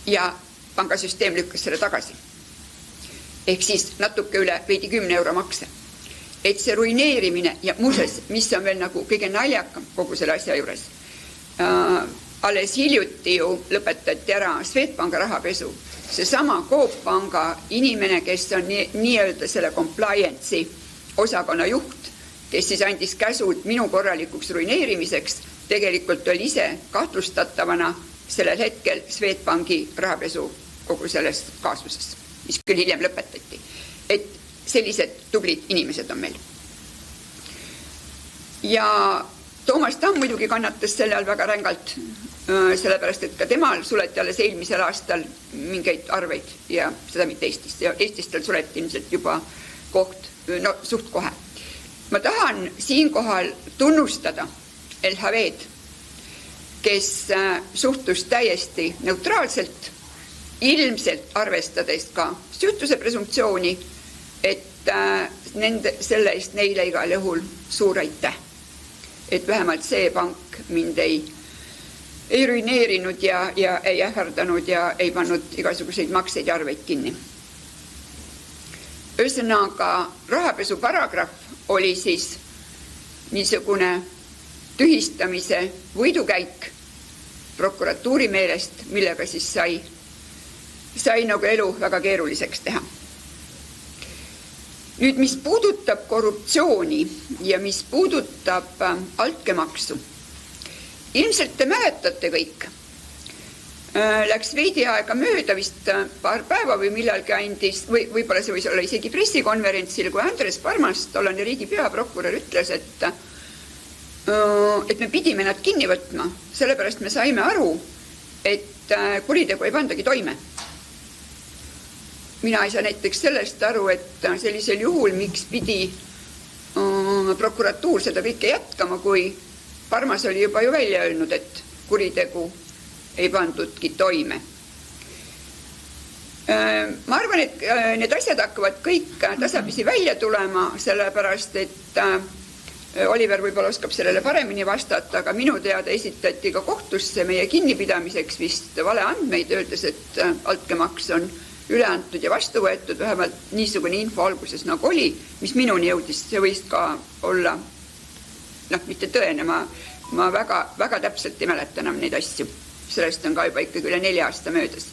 ja pangasüsteem lükkas selle tagasi. Ehk siis natuke üle veidi 10 euro makse. Et see ruineerimine ja muuses, mis on veel nagu kõige naljakam kogu selle asja juures, alles hiljuti ju lõpetati ära Swedbanka rahapesu. Seesama Coop panga inimene, kes on nii-öelda selle compliance'i osakonna juht, kes siis andis käsud minu korralikuks ruineerimiseks, tegelikult oli ise kahtlustatavana sellel hetkel Swedbanki rahapesu kogu selles kaasuses, mis küll hiljem lõpetati. Et sellised tublid inimesed on meil. Ja Toomas Tamm muidugi kannatas selle all väga rängalt, sellepärast, et ka temal suleti alles eelmisel aastal mingeid arveid ja seda mitte Eestist. Ja Eestist tal suleti ilmselt juba suht kohe. Ma tahan siinkohal tunnustada LHV-d, kes suhtus täiesti neutraalselt, ilmselt arvestades ka süütuse presumptsiooni, et selle eest neile igal juhul suur aitäh. Et vähemalt see pank mind ei ruineerinud ja ei ähvardanud ja ei pannud igasuguseid makseid ja arveid kinni. Ühesõnaga, rahapesu paragrahv oli siis niisugune tühistamise võidukäik prokuratuuri meelest, millega siis sai nagu elu väga keeruliseks teha. Nüüd, mis puudutab korruptsiooni ja mis puudutab altkäemaksu, ilmselt te mäletate kõik läks veidi aega mööda, vist paar päeva või millalgi andis, võib-olla see võis olla isegi pressikonverentsil, kui Andres Parmas, tollane riigi peaprokurör, ütles, et me pidime nad kinni võtma, sellepärast me saime aru, et kuritegu ei pandagi toime. Mina ei saa näiteks sellest aru, et sellisel juhul, miks pidi prokuratuur seda kõike jätkama, kui Parmas oli juba ju välja öelnud, et kuritegu ei pandudki toime. Ma arvan, et need asjad hakkavad kõik tasapisi välja tulema, sellepärast, et Oliver võib-olla oskab sellele paremini vastata, aga minu teada esitati ka kohtusse meie kinnipidamiseks vist vale andmeid, öeldes, et altkäemaks on üle antud ja vastu võetud, vähemalt niisugune info alguses nagu oli, mis minuni jõudis, see võis ka olla, mitte tõene, ma väga täpselt ei mäleta enam neid asju. Sellest on ka juba ikkagi üle 4 aasta möödas.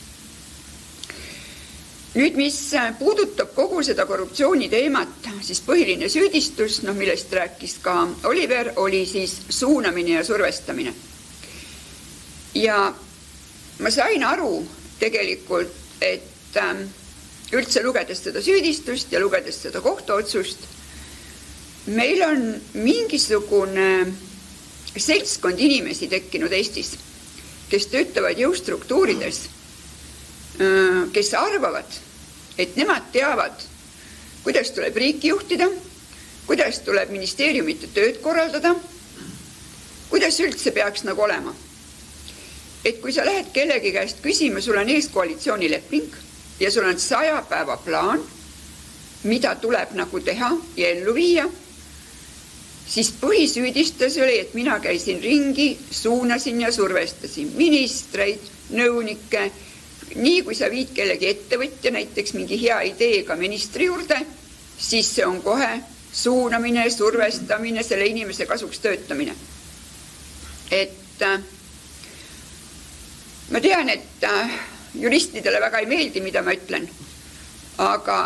Nüüd, mis puudutab kogu seda korruptsiooni teemat, siis põhiline süüdistus, millest rääkis ka Oliver, oli siis suunamine ja survestamine. Ja ma sain aru tegelikult, et üldse lugedes seda süüdistust ja lugedes seda kohtuotsust, meil on mingisugune seltskond inimesi tekkinud Eestis, kes töötavad jõustruktuurides, kes arvavad, et nemad teavad, kuidas tuleb riiki juhtida, kuidas tuleb ministeeriumite tööd korraldada, kuidas üldse peaks nagu olema. Et kui sa lähed kellegi käest küsima, sul on ees koalitsioonileping ja sul on 100 päeva plaan, mida tuleb nagu teha ja ellu viia, siis põhisüüdistus oli, et mina käisin ringi, suunasin ja survestasin ministreid, nõunikke. Nii kui sa viid kellegi ettevõtja näiteks mingi hea ideega ministri juurde, siis see on kohe suunamine, survestamine, selle inimese kasuks töötamine. Et ma tean, et juristidele väga ei meeldi, mida ma ütlen, aga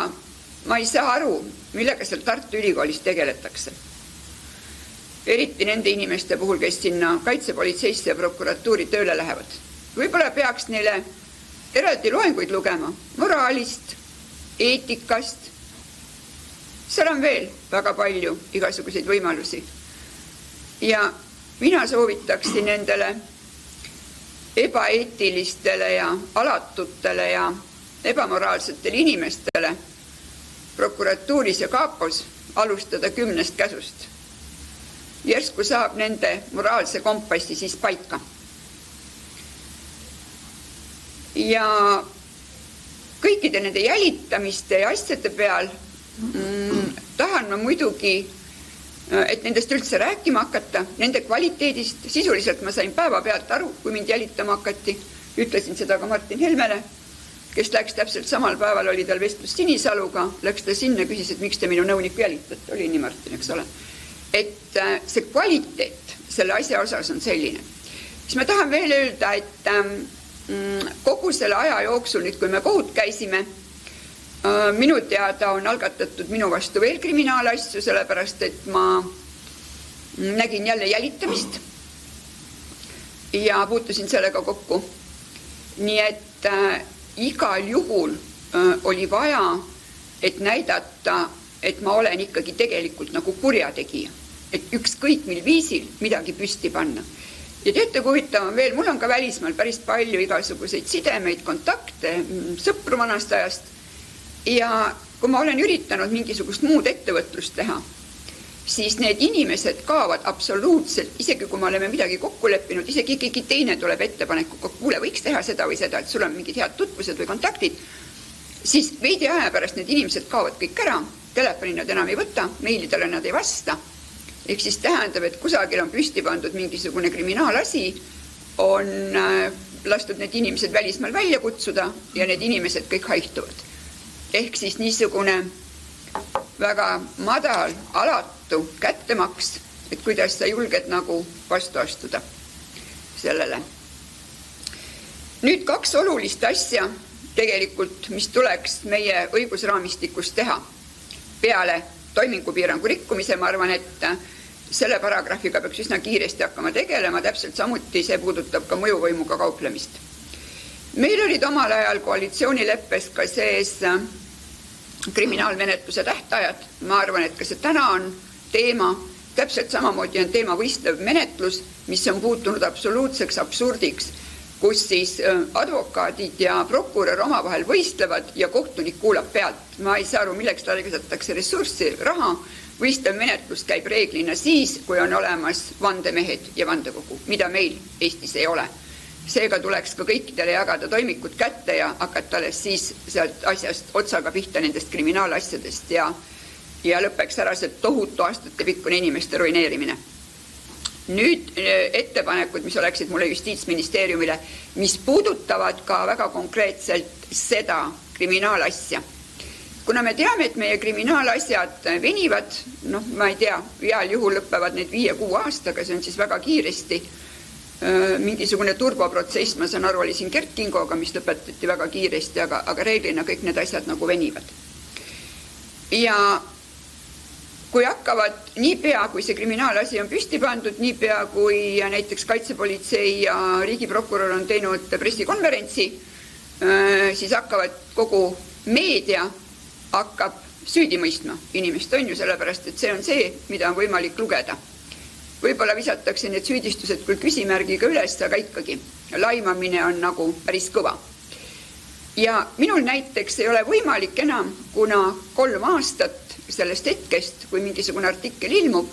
ma ei saa aru, millega seal Tartu Ülikoolis tegeletakse. Eriti nende inimeste puhul, kes sinna kaitsepolitseisse ja prokuratuuri tööle lähevad. Võib-olla peaks neile eraldi loenguid lugema moraalist, eetikast. Seal on veel väga palju igasuguseid võimalusi. Ja mina soovitaksin nendele ebaeetilistele ja alatutele ja ebamoraalsetele inimestele prokuratuuris ja kaapos alustada 10 käsust. Järsku saab nende moraalse kompassi siis paika. Ja kõikide nende jälitamiste ja asjade peal tahan ma muidugi, et nendest üldse rääkima hakata, nende kvaliteedist. Sisuliselt ma sain päevapealt aru, kui mind jälitama hakati. Ütlesin seda ka Martin Helmele, kes läks täpselt samal päeval, oli tal vestlus Sinisaluga, läks ta sinna, küsis, et miks te minu nõunikku jälitate. Oli nii, Martin, eks ole. Et see kvaliteet selle asja osas on selline. Siis ma tahan veel öelda, et kogu selle aja jooksul, nüüd kui me kohut käisime, minu teada on algatatud minu vastu veel kriminaalasju, sellepärast, et ma nägin jälle jälitamist ja puutusin sellega kokku. Nii et igal juhul oli vaja, et näidata, et ma olen ikkagi tegelikult nagu kurjategija. Et ükskõik mil viisil midagi püsti panna. Ja teate, kui huvitav on veel, mul on ka välismaal päris palju igasuguseid sidemeid, kontakte, sõpru vanast ajast. Ja kui ma olen üritanud mingisugust muud ettevõtlust teha, siis need inimesed kaovad absoluutselt, isegi kui me oleme midagi kokku leppinud, isegi keegi teine tuleb ettepanekuga, kuule, võiks teha seda või seda, et sul on mingid head tutvused või kontaktid, siis veidi aja pärast need inimesed kaovad kõik ära, telefoni nad enam ei võta, meilidele nad ei vasta. Ehk siis tähendab, et kusagil on püsti pandud mingisugune kriminaalasi, on lastud need inimesed välismaal välja kutsuda ja need inimesed kõik haihtuvad. Ehk siis niisugune väga madal, alatu kättemaks, et kuidas sa julged nagu vastu astuda sellele. Nüüd 2 olulist asja tegelikult, mis tuleks meie õigusraamistikus teha peale toimingupiirangu rikkumise. Ma arvan, et selle paragrahviga peaks üsna kiiresti hakkama tegelema, täpselt samuti see puudutab ka mõjuvõimuga kauplemist. Meil olid omal ajal koalitsioonileppes ka sees kriminaalmenetluse tähtajad. Ma arvan, et ka see täna on teema, täpselt samamoodi on teema võistlev menetlus, mis on puutunud absoluutseks absurdiks, kus siis advokaadid ja prokurör omavahel võistlevad ja kohtunik kuulab pealt. Ma ei saa aru, milleks targetatakse ressurssi, raha. Võistlev menetlus käib reeglina siis, kui on olemas vandemehed ja vandekogu, mida meil Eestis ei ole. Seega tuleks ka kõikidele jagada toimikud kätte ja hakata alles siis sealt asjast otsaga pihta nendest kriminaalasjadest ja lõpeks ära see tohutu aastate pikkune inimeste ruineerimine. Nüüd ettepanekud, mis oleksid mulle Justiitsministeeriumile, mis puudutavad ka väga konkreetselt seda kriminaalasja. Kuna me teame, et meie kriminaalasjad venivad, ma ei tea, heal juhul lõppevad need 5-6 aastaga, see on siis väga kiiresti. Mingisugune turboprotsess, ma saan aru, oli siin Kert Kingoga, mis lõpetati väga kiiresti, aga reeglina kõik need asjad nagu venivad. Ja kui hakkavad niipea, kui see kriminaalasi on püsti pandud, niipea kui näiteks kaitsepolitsei ja riigiprokurör on teinud pressikonverentsi, siis hakkavad kogu meedia hakkab süüdi mõistma inimest, on ju, sellepärast, et see on see, mida on võimalik lugeda. Võib-olla visatakse need süüdistused küll küsimärgiga üles, aga ikkagi laimamine on nagu päris kõva. Ja minul näiteks ei ole võimalik enam, kuna 3 aastat sellest hetkest, kui mingisugune artikkel ilmub,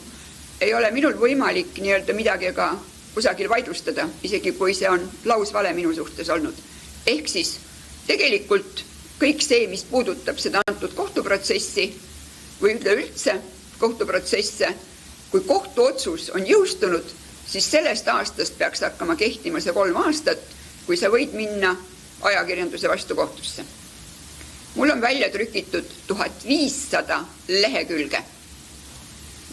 ei ole minul võimalik nii-öelda midagi ka kusagil vaidlustada, isegi kui see on lausvale minu suhtes olnud. Ehk siis tegelikult kõik see, mis puudutab seda antud kohtuprotsessi või üleüldse kohtuprotsesse, kui kohtuotsus on jõustunud, siis sellest aastast peaks hakkama kehtima see 3 aastat, kui sa võid minna ajakirjanduse vastu kohtusse. Mul on välja trükitud 1500 lehekülge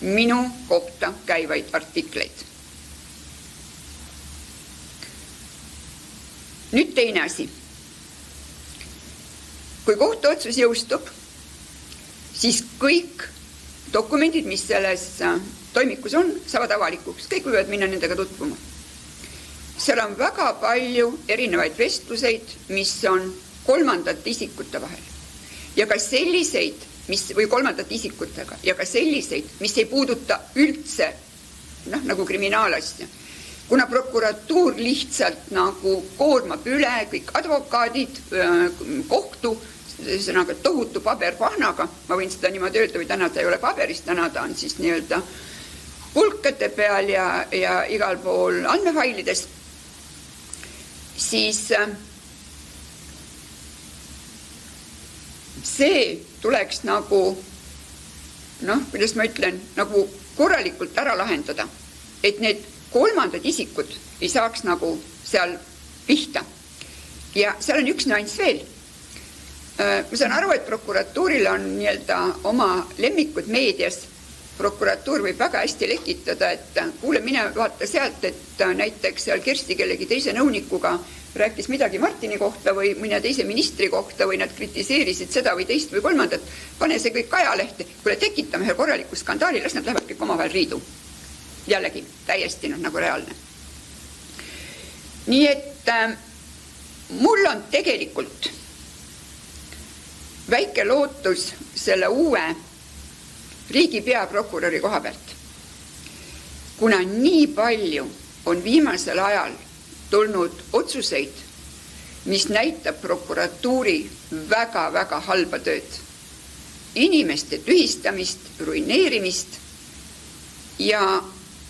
minu kohta käivaid artikleid. Nüüd teine asi. Kui kohtuotsus jõustub, siis kõik dokumendid, mis selles toimikus on, saavad avalikuks. Kõik võivad minna nendega tutvuma. Seal on väga palju erinevaid vestluseid, mis on kolmandate isikute vahel. Ja ka selliseid, või kolmandate isikutega, ja ka selliseid, mis ei puuduta üldse nagu kriminaalasja. Kuna prokuratuur lihtsalt nagu koormab üle kõik advokaadid, kohtu, sõnaga tohutu paberpahnaga, ma võin seda niimoodi öelda, või täna ta ei ole paberist, täna ta on siis nii-öelda pulkade peal ja igal pool andmefailides, siis see tuleks nagu, kuidas ma ütlen, nagu korralikult ära lahendada, et need kolmandad isikud ei saaks nagu seal pihta. Ja seal on üks nüanss veel. Ma saan aru, et prokuratuuril on nii-öelda oma lemmikud meedias. Prokuratuur võib väga hästi lekitada, et kuule, mine vaata sealt, et näiteks seal Kersti kellegi teise nõunikuga rääkis midagi Martini kohta või mõne teise ministri kohta või nad kritiseerisid seda või teist või kolmandat. Pane see kõik ajalehte, kuule, tekitame ühe korraliku skandaali, las nad lähevad kõik omavahel riidu. Jällegi, täiesti nagu reaalne. Nii et mul on tegelikult väike lootus selle uue riigi peaprokuröri koha pealt. Kuna nii palju on viimasel ajal tulnud otsuseid, mis näitab prokuratuuri väga-väga halba tööd. Inimeste tühistamist, ruineerimist ja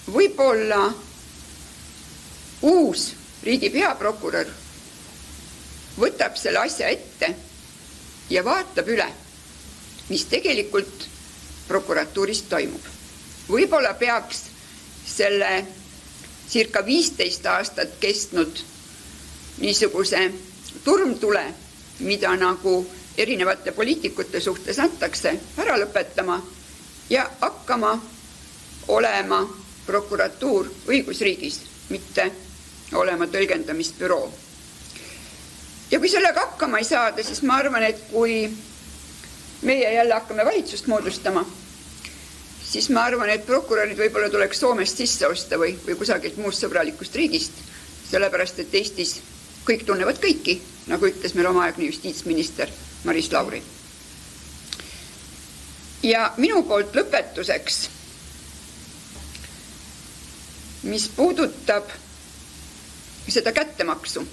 võib-olla uus riigi peaprokurör võtab selle asja ette ja vaatab üle, mis tegelikult prokuratuuris toimub. Võib-olla peaks selle circa 15 aastat kestnud niisuguse turmtule, mida nagu erinevate poliitikute suhtes antakse, ära lõpetama ja hakkama olema prokuratuur õigusriigis, mitte olema tõlgendamisbüroo. Ja kui sellega hakkama ei saada, siis ma arvan, et kui meie jälle hakkame valitsust moodustama, siis ma arvan, et prokurörid võib-olla tuleks Soomest sisse osta või kusagilt muust sõbralikust riigist, sellepärast, et Eestis kõik tunnevad kõiki, nagu ütles meil omaaegne justiitsminister Maris Lauri. Ja minu poolt lõpetuseks, mis puudutab seda kättemaksu,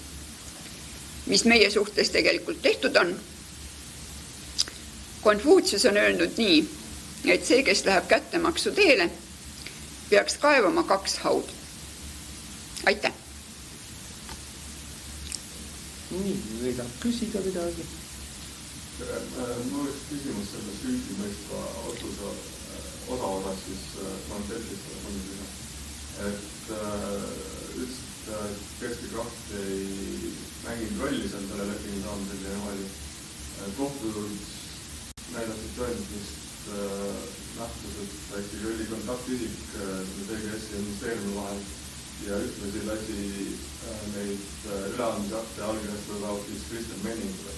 mis meie suhtes tegelikult tehtud on. Konfutsius on öelnud nii, et see, kes läheb kättemaksu teele, peaks kaevama 2 hauda. Aitäh! Nii, võidab küsida midagi. Mul oleks küsimus selle süüdimõistva otsuse osa siis Manteltisse fondidega. Et Kersti Kracht ei mänginud rolli selle lepingu saamisel ja niimoodi. Kohtud näidasid tõendusest nähtus, et ta ikkagi oli kontaktisik TGS ja ministeeriumi vahel ja ühtlasi lasi neid üleandmise akte allkirjastada hoopis Kristjan Menningule.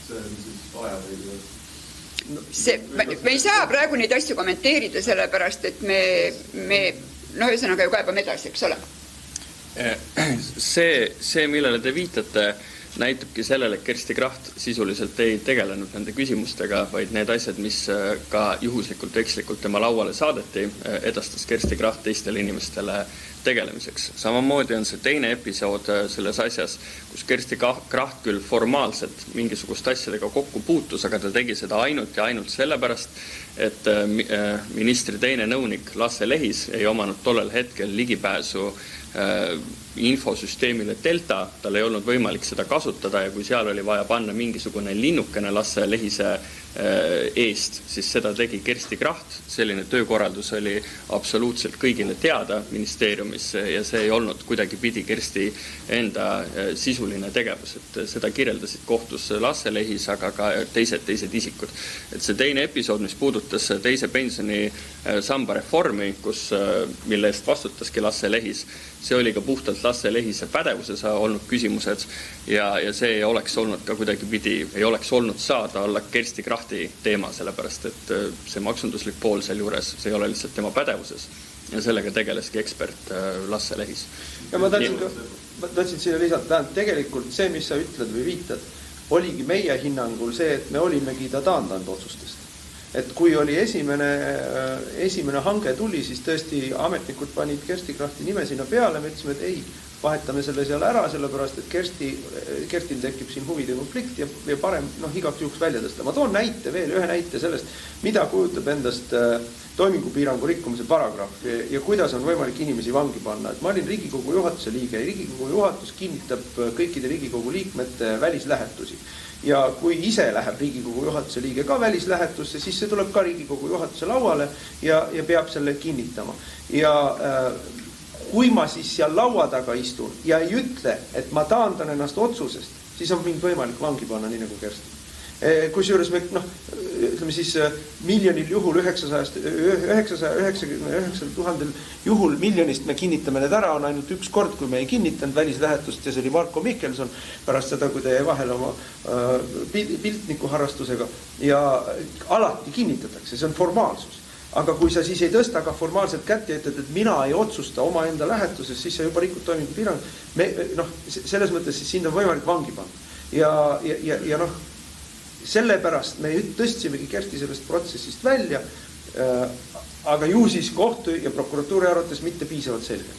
See on siis vajab me ei saa praegu neid asju kommenteerida, sellepärast, et me ühesõnaga ju kaebame edasi, eks ole? See, millele te viitate, näitabki sellele, et Kersti Kracht sisuliselt ei tegelenud nende küsimustega, vaid need asjad, mis ka juhuslikult ekslikult tema lauale saadeti, edastas Kersti Kracht teistele inimestele tegelemiseks. Samamoodi on see teine episood selles asjas, kus Kersti Kracht küll formaalselt mingisugust asjadega kokku puutus, aga ta tegi seda ainult ja ainult sellepärast, et ministri teine nõunik Lasse Lehis ei omanud tollel hetkel ligipääsu infosüsteemile Delta, tal ei olnud võimalik seda kasutada ja kui seal oli vaja panna mingisugune linnukene Lasse Lehise eest, siis seda tegi Kersti Kracht. Selline töökorraldus oli absoluutselt kõigile teada ministeeriumis ja see ei olnud kuidagi pidi Kersti enda sisuline tegevus, et seda kirjeldasid kohtus Lasse Lehis, aga ka teised isikud. Et see teine episood, mis puudutas teise pensioni samba reformi, mille eest vastutaski Lasse Lehis, see oli ka puhtalt Lasse Lehise pädevuses olnud küsimused ja see ei oleks olnud ka kuidagi pidi, ei oleks olnud saada olla Kersti Krahti teema, sellepärast et see maksunduslik pool seal juures, see ei ole lihtsalt tema pädevuses ja sellega tegeleski ekspert Lasse Lehis. Ja ma tahtsin siia lisada, tegelikult see, mis sa ütled või viitad, oligi meie hinnangul see, et me olimegi ta taandanud otsustest. Et kui oli esimene hange tuli, siis tõesti ametnikud panid Kersti Krahti nime sinna peale, me ütlesime, et ei, vahetame selle seal ära, sellepärast, et Kerstil tekib siin huvide konflikt ja parem igaks juhuks välja tõsta. Ma toon ühe näite sellest, mida kujutab endast toimingupiirangu rikkumise paragrahv ja kuidas on võimalik inimesi vangi panna. Et ma olin Riigikogu juhatuse liige ja Riigikogu juhatus kinnitab kõikide Riigikogu liikmete välislähetusi. Ja kui ise läheb Riigikogu juhatuse liige ka välislähetusse, siis see tuleb ka Riigikogu juhatuse lauale ja peab selle kinnitama. Ja kui ma siis seal laua taga istun ja ei ütle, et ma taandan ennast otsusest, siis on mind võimalik vangi panna, nii nagu Kersti. Kusjuures me, ütleme siis miljonil juhul, 999 000 juhul miljonist me kinnitame need ära, on ainult üks kord, kui me ei kinnitanud välislähetust ja see oli Marko Mihkelson pärast seda, kui ta jäi vahel oma piltniku harrastusega ja alati kinnitatakse, see on formaalsus. Aga kui sa siis ei tõsta ka formaalselt kätt ja ütled, et mina ei otsusta oma enda lähetuses, siis sa juba rikud toimingu piirang. Selles mõttes siis sind on võimalik vangi panna. Ja sellepärast me tõstsimegi Kersti sellest protsessist välja, aga ju siis kohtu ja prokuratuuri arvates mitte piisavalt selge.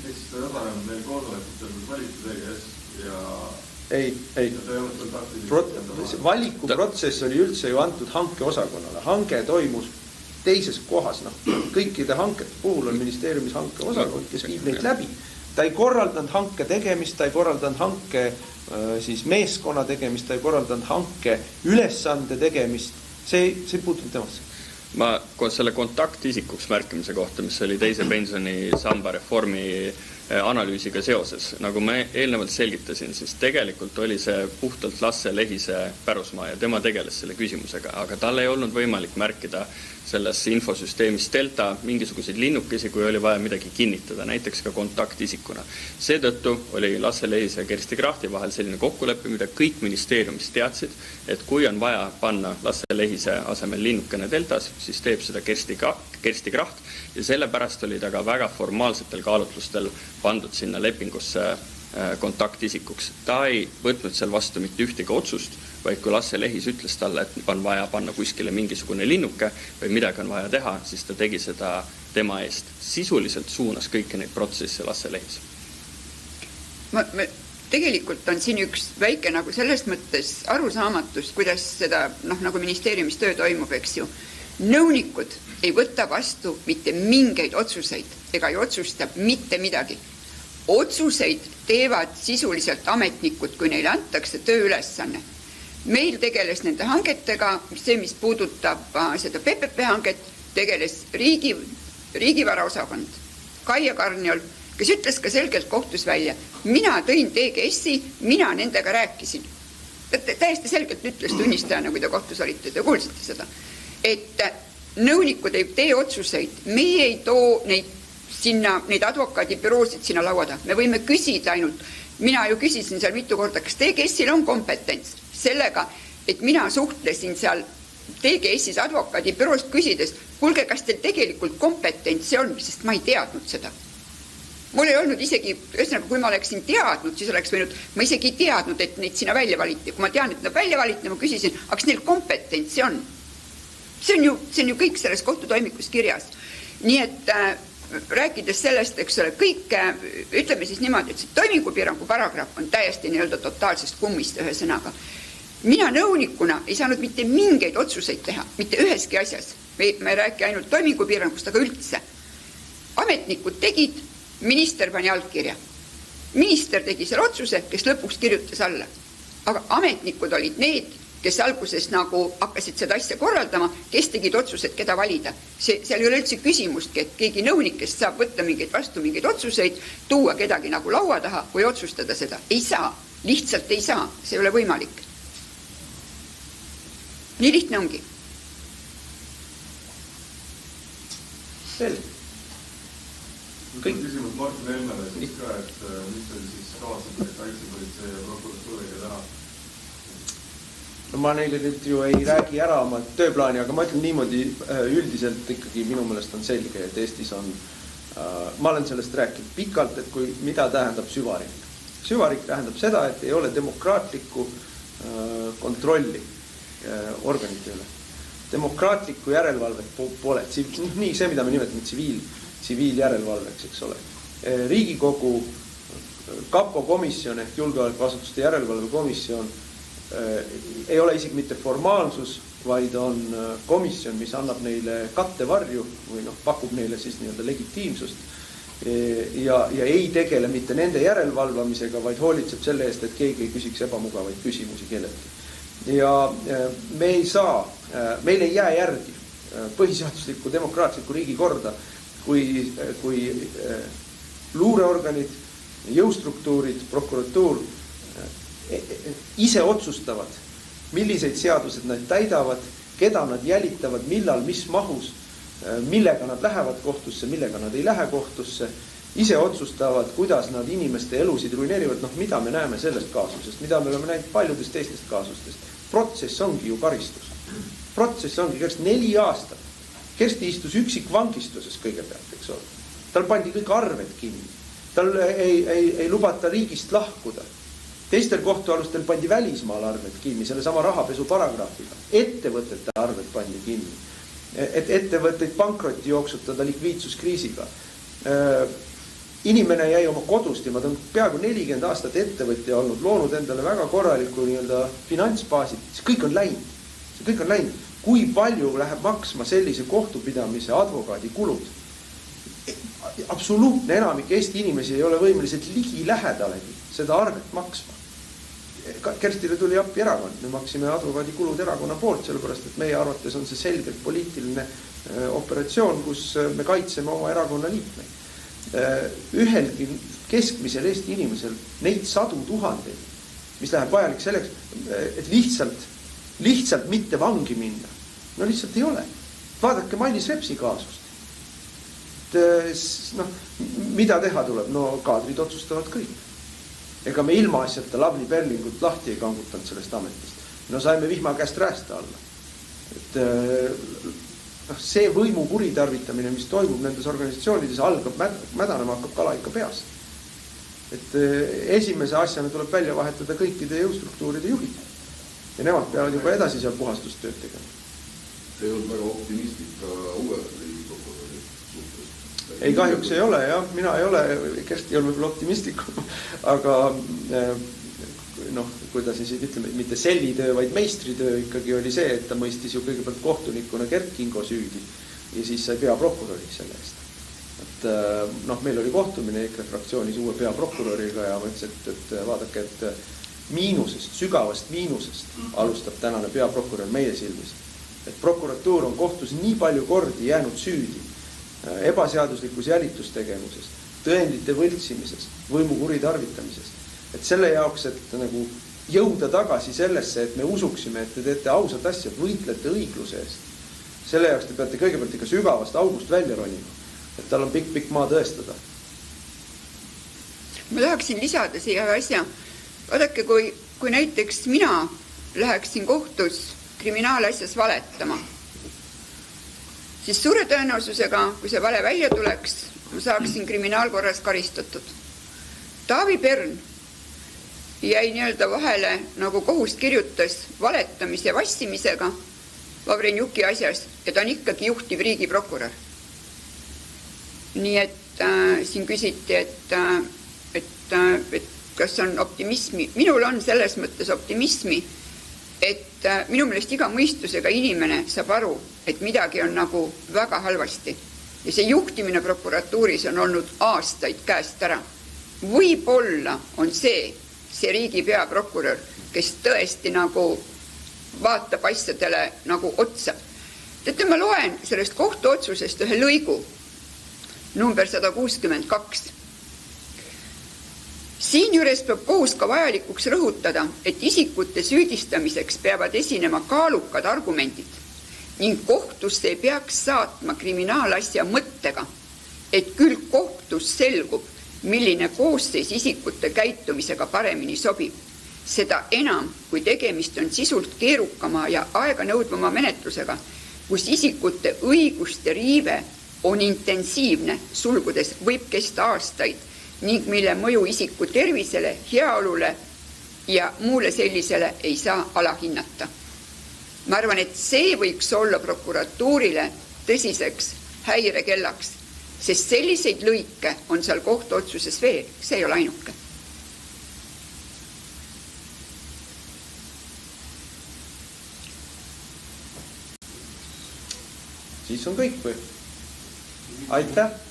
Miks ta osanenud meil koosolekutel, kus valiti TGS ja... Ei. Valikuprotsess oli üldse ju antud hankeosakonnale. Hanke toimus teises kohas. Kõikide hankete puhul on ministeeriumis hankeosakond, kes viib neid läbi. Ta ei korraldanud hanke tegemist, ta ei korraldanud hanke siis meeskonna tegemist, ta ei korraldanud hanke ülesande tegemist. See puutub temasse. Ma selle kontaktisikuks märkimise kohta, mis oli teise pensioni samba reformi analüüsiga seoses. Nagu ma eelnevalt selgitasin, siis tegelikult oli see puhtalt Lasse Lehise pärusmaa ja tema tegeles selle küsimusega, aga tal ei olnud võimalik märkida selles infosüsteemis Delta mingisuguseid linnukesi, kui oli vaja midagi kinnitada, näiteks ka kontaktisikuna. Seetõttu oli Lasse Lehise ja Kersti Krahti vahel selline kokkulepe, mida kõik ministeeriumis teadsid, et kui on vaja panna Lasse Lehise asemel linnukene Deltas, siis teeb seda Kersti Kraht ja sellepärast oli ta ka väga formaalsetel kaalutlustel pandud sinna lepingusse kontaktisikuks. Ta ei võtnud seal vastu mitte ühtegi otsust, vaid kui Lasse Lehis ütles talle, et on vaja panna kuskile mingisugune linnuke või midagi on vaja teha, siis ta tegi seda tema eest. Sisuliselt suunas kõiki neid protsesse Lasse Lehis. Tegelikult on siin üks väike nagu selles mõttes arusaamatus, kuidas seda nagu ministeeriumis töö toimub, eks ju. Nõunikud ei võta vastu mitte mingeid otsuseid ega ei otsusta mitte midagi. Otsuseid teevad sisuliselt ametnikud, kui neile antakse tööülesanne. Meil tegeles nende hangetega, see, mis puudutab seda PPP hanget, tegeles riigivaraosakond Kaia Karniol, kes ütles ka selgelt kohtus välja. Mina tõin TGS-i, mina nendega rääkisin. Täiesti selgelt ütles tunnistajana, kui te kohtus olite, te kuulsite seda. Et nõunikud ei tee otsuseid, meie ei too neid advokaadibüroosid sinna lauada. Me võime küsida ainult, mina ju küsisin seal mitu korda, kas TGS-il on kompetents sellega, et mina suhtlesin seal TGS-is advokaadibüroost küsides, kuulge, kas teil tegelikult kompetentsi on, sest ma ei teadnud seda. Mul ei olnud isegi, ühesõnaga, kui ma oleksin teadnud, siis oleks võinud, ma isegi ei teadnud, et neid sinna välja valiti. Kui ma tean, et nad välja valiti, ma küsisin, kas neil kompetentsi on? See on ju kõik selles kohtutoimikus kirjas. Nii et rääkides sellest, eks ole, kõik, ütleme siis niimoodi, et see toimingupiirangu paragrahv on täiesti nii-öelda totaalsest kummist ühe sõnaga. Mina nõunikuna ei saanud mitte mingeid otsuseid teha, mitte üheski asjas. Me räägi ainult toimingupiirangust, aga üldse. Ametnikud tegid, minister pani allkirja. Minister tegi selle otsuse, kes lõpuks kirjutas alla. Aga ametnikud olid need, kes alguses nagu hakkasid seda asja korraldama, kes tegid otsused, keda valida. Seal ei ole üldse küsimustki, et keegi nõunik, kes saab võtta vastu mingeid otsuseid, tuua kedagi nagu laua taha või otsustada seda. Ei saa, lihtsalt ei saa, see ei ole võimalik. Nii lihtne ongi. Selge. Küsimus Martin Helmele siis ka, et mis oli siis kavatseb kaitsepolitsei ja prokuratuuriga täna? No ma neile nüüd ju ei räägi ära oma tööplaani, aga ma ütlen niimoodi üldiselt ikkagi minu meelest on selge, et Eestis on, ma olen sellest rääkinud pikalt, et mida tähendab süvariik. Süvariik tähendab seda, et ei ole demokraatlikku kontrolli organite üle. Demokraatlikku järelevalvet pole. Nii see, mida me nimetame tsiviiljärelevalveks, eks ole. Riigikogu KAPO komisjon ehk julgeolekuasutuste järelevalvekomisjon ei ole isegi mitte formaalsus, vaid on komisjon, mis annab neile kattevarju või pakub neile siis nii-öelda legitiimsust ja ei tegele mitte nende järelevalvamisega, vaid hoolitseb selle eest, et keegi ei küsiks ebamugavaid küsimusi kellelgi. Ja meil ei jää järgi põhiseaduslikku demokraatlikku riigi korda, kui luureorganid, jõustruktuurid, prokuratuur ise otsustavad, milliseid seadused nad täidavad, keda nad jälitavad, millal, mis mahus, millega nad lähevad kohtusse, millega nad ei lähe kohtusse, ise otsustavad, kuidas nad inimeste elusid ruineerivad, mida me näeme sellest kaasusest, mida me oleme näinud paljudest teistest kaasustest. Protsess ongi ju karistus. Protsess ongi 4 aastat. Kersti istus üksikvangistuses kõigepealt, eks ole. Tal pandi kõik arved kinni. Tal ei lubata riigist lahkuda. Teistel kohtualustel pandi välismaal arved kinni, selle sama rahapesu paragrahviga. Ettevõtete arved pandi kinni. Et ettevõtteid pankrotti jooksutada likviidsuskriisiga. Inimene jäi oma kodust ja ma olen peaaegu 40 aastat ettevõtja olnud, loonud endale väga korraliku finantsbaasid. See kõik on läinud. Kui palju läheb maksma sellise kohtupidamise advokaadi kulud? Absoluutne enamik Eesti inimesi ei ole võimelised ligi lähedalegi seda arvet maksma. Kerstile tuli appi erakond, me maksime advokaadi kulud erakonna poolt, sellepärast, et meie arvates on see selgelt poliitiline operatsioon, kus me kaitseme oma erakonna liikmeid. Ühelgi keskmisel Eesti inimesel neid 100 000, mis läheb vajalik selleks, et lihtsalt mitte vangi minna. No lihtsalt ei ole. Vaadake Mailis Repsi kaasust. Mida teha tuleb? No kaadrid otsustavad kõik. Ega me ilma asjata Lavly Perlingut lahti ei kangutanud sellest ametist. No saime vihma käest räästa alla. See võimu kuritarvitamine, mis toimub nendes organisatsioonides, algab mädanema, hakkab kala ikka peast. et esimese asjana tuleb välja vahetada kõikide jõustruktuuride juhid. Ja nemad peavad juba edasi seal puhastustööd tegema. See ei olnud väga optimistlik ka uue riigiprokuröri suhtes. Ei, kahjuks ei ole, jah. Mina ei ole, Kersti on võib-olla optimistlikum, aga kui ta siis ütleme, mitte sellitöö, vaid meistritöö ikkagi oli see, et ta mõistis ju kõigepealt kohtunikuna Kert Kingo süüdi ja siis sai peaprokuröriks selle eest. Et meil oli kohtumine EKRE fraktsioonis uue peaprokuröriga ja ma ütlesin, et vaadake, et miinusest, sügavast miinusest alustab tänane peaprokurör meie silmis. Et prokuratuur on kohtus nii palju kordi jäänud süüdi ebaseaduslikus jälitustegevuses, tõendite võltsimises, võimu kuritarvitamises. Et selle jaoks, et nagu jõuda tagasi sellesse, et me usuksime, et te teete ausat asja, võitlete õigluse eest. Selle jaoks te peate kõigepealt ikka sügavast august välja ronima, et tal on pikk maa tõestada. Ma tahaksin lisada siia asja. Vaadake, kui näiteks mina läheksin kohtus kriminaalasjas valetama, siis suure tõenäosusega, kui see vale välja tuleks, ma saaksin kriminaalkorras karistatud. Taavi Pern jäi nii-öelda vahele, nagu kohus kirjutas, valetamise ja vassimisega Vavrenjuki asjas ja ta on ikkagi juhtiv riigiprokurör. Nii et siin küsiti, et kas on optimismi. Minul on selles mõttes optimismi, et minu meelest iga mõistusega inimene saab aru, et midagi on nagu väga halvasti. Ja see juhtimine prokuratuuris on olnud aastaid käest ära. Võib-olla on see riigi peaprokurör, kes tõesti nagu vaatab asjadele nagu otsa. Teate, ma loen sellest kohtuotsusest ühe lõigu, number 162. Siinjuures peab kohus ka vajalikuks rõhutada, et isikute süüdistamiseks peavad esinema kaalukad argumendid ning kohtusse ei peaks saatma kriminaalasja mõttega, et küll kohtus selgub, milline koosseis isikute käitumisega paremini sobib. Seda enam, kui tegemist on sisult keerukama ja aega nõudvama menetlusega, kus isikute õiguste riive on intensiivne, sulgudes võib kesta aastaid, ning mille mõju isiku tervisele, heaolule ja muule sellisele ei saa alahinnata. Ma arvan, et see võiks olla prokuratuurile tõsiseks häirekellaks, sest selliseid lõike on seal kohtuotsuses veel, see ei ole ainuke. Siis on kõik või? Aitäh!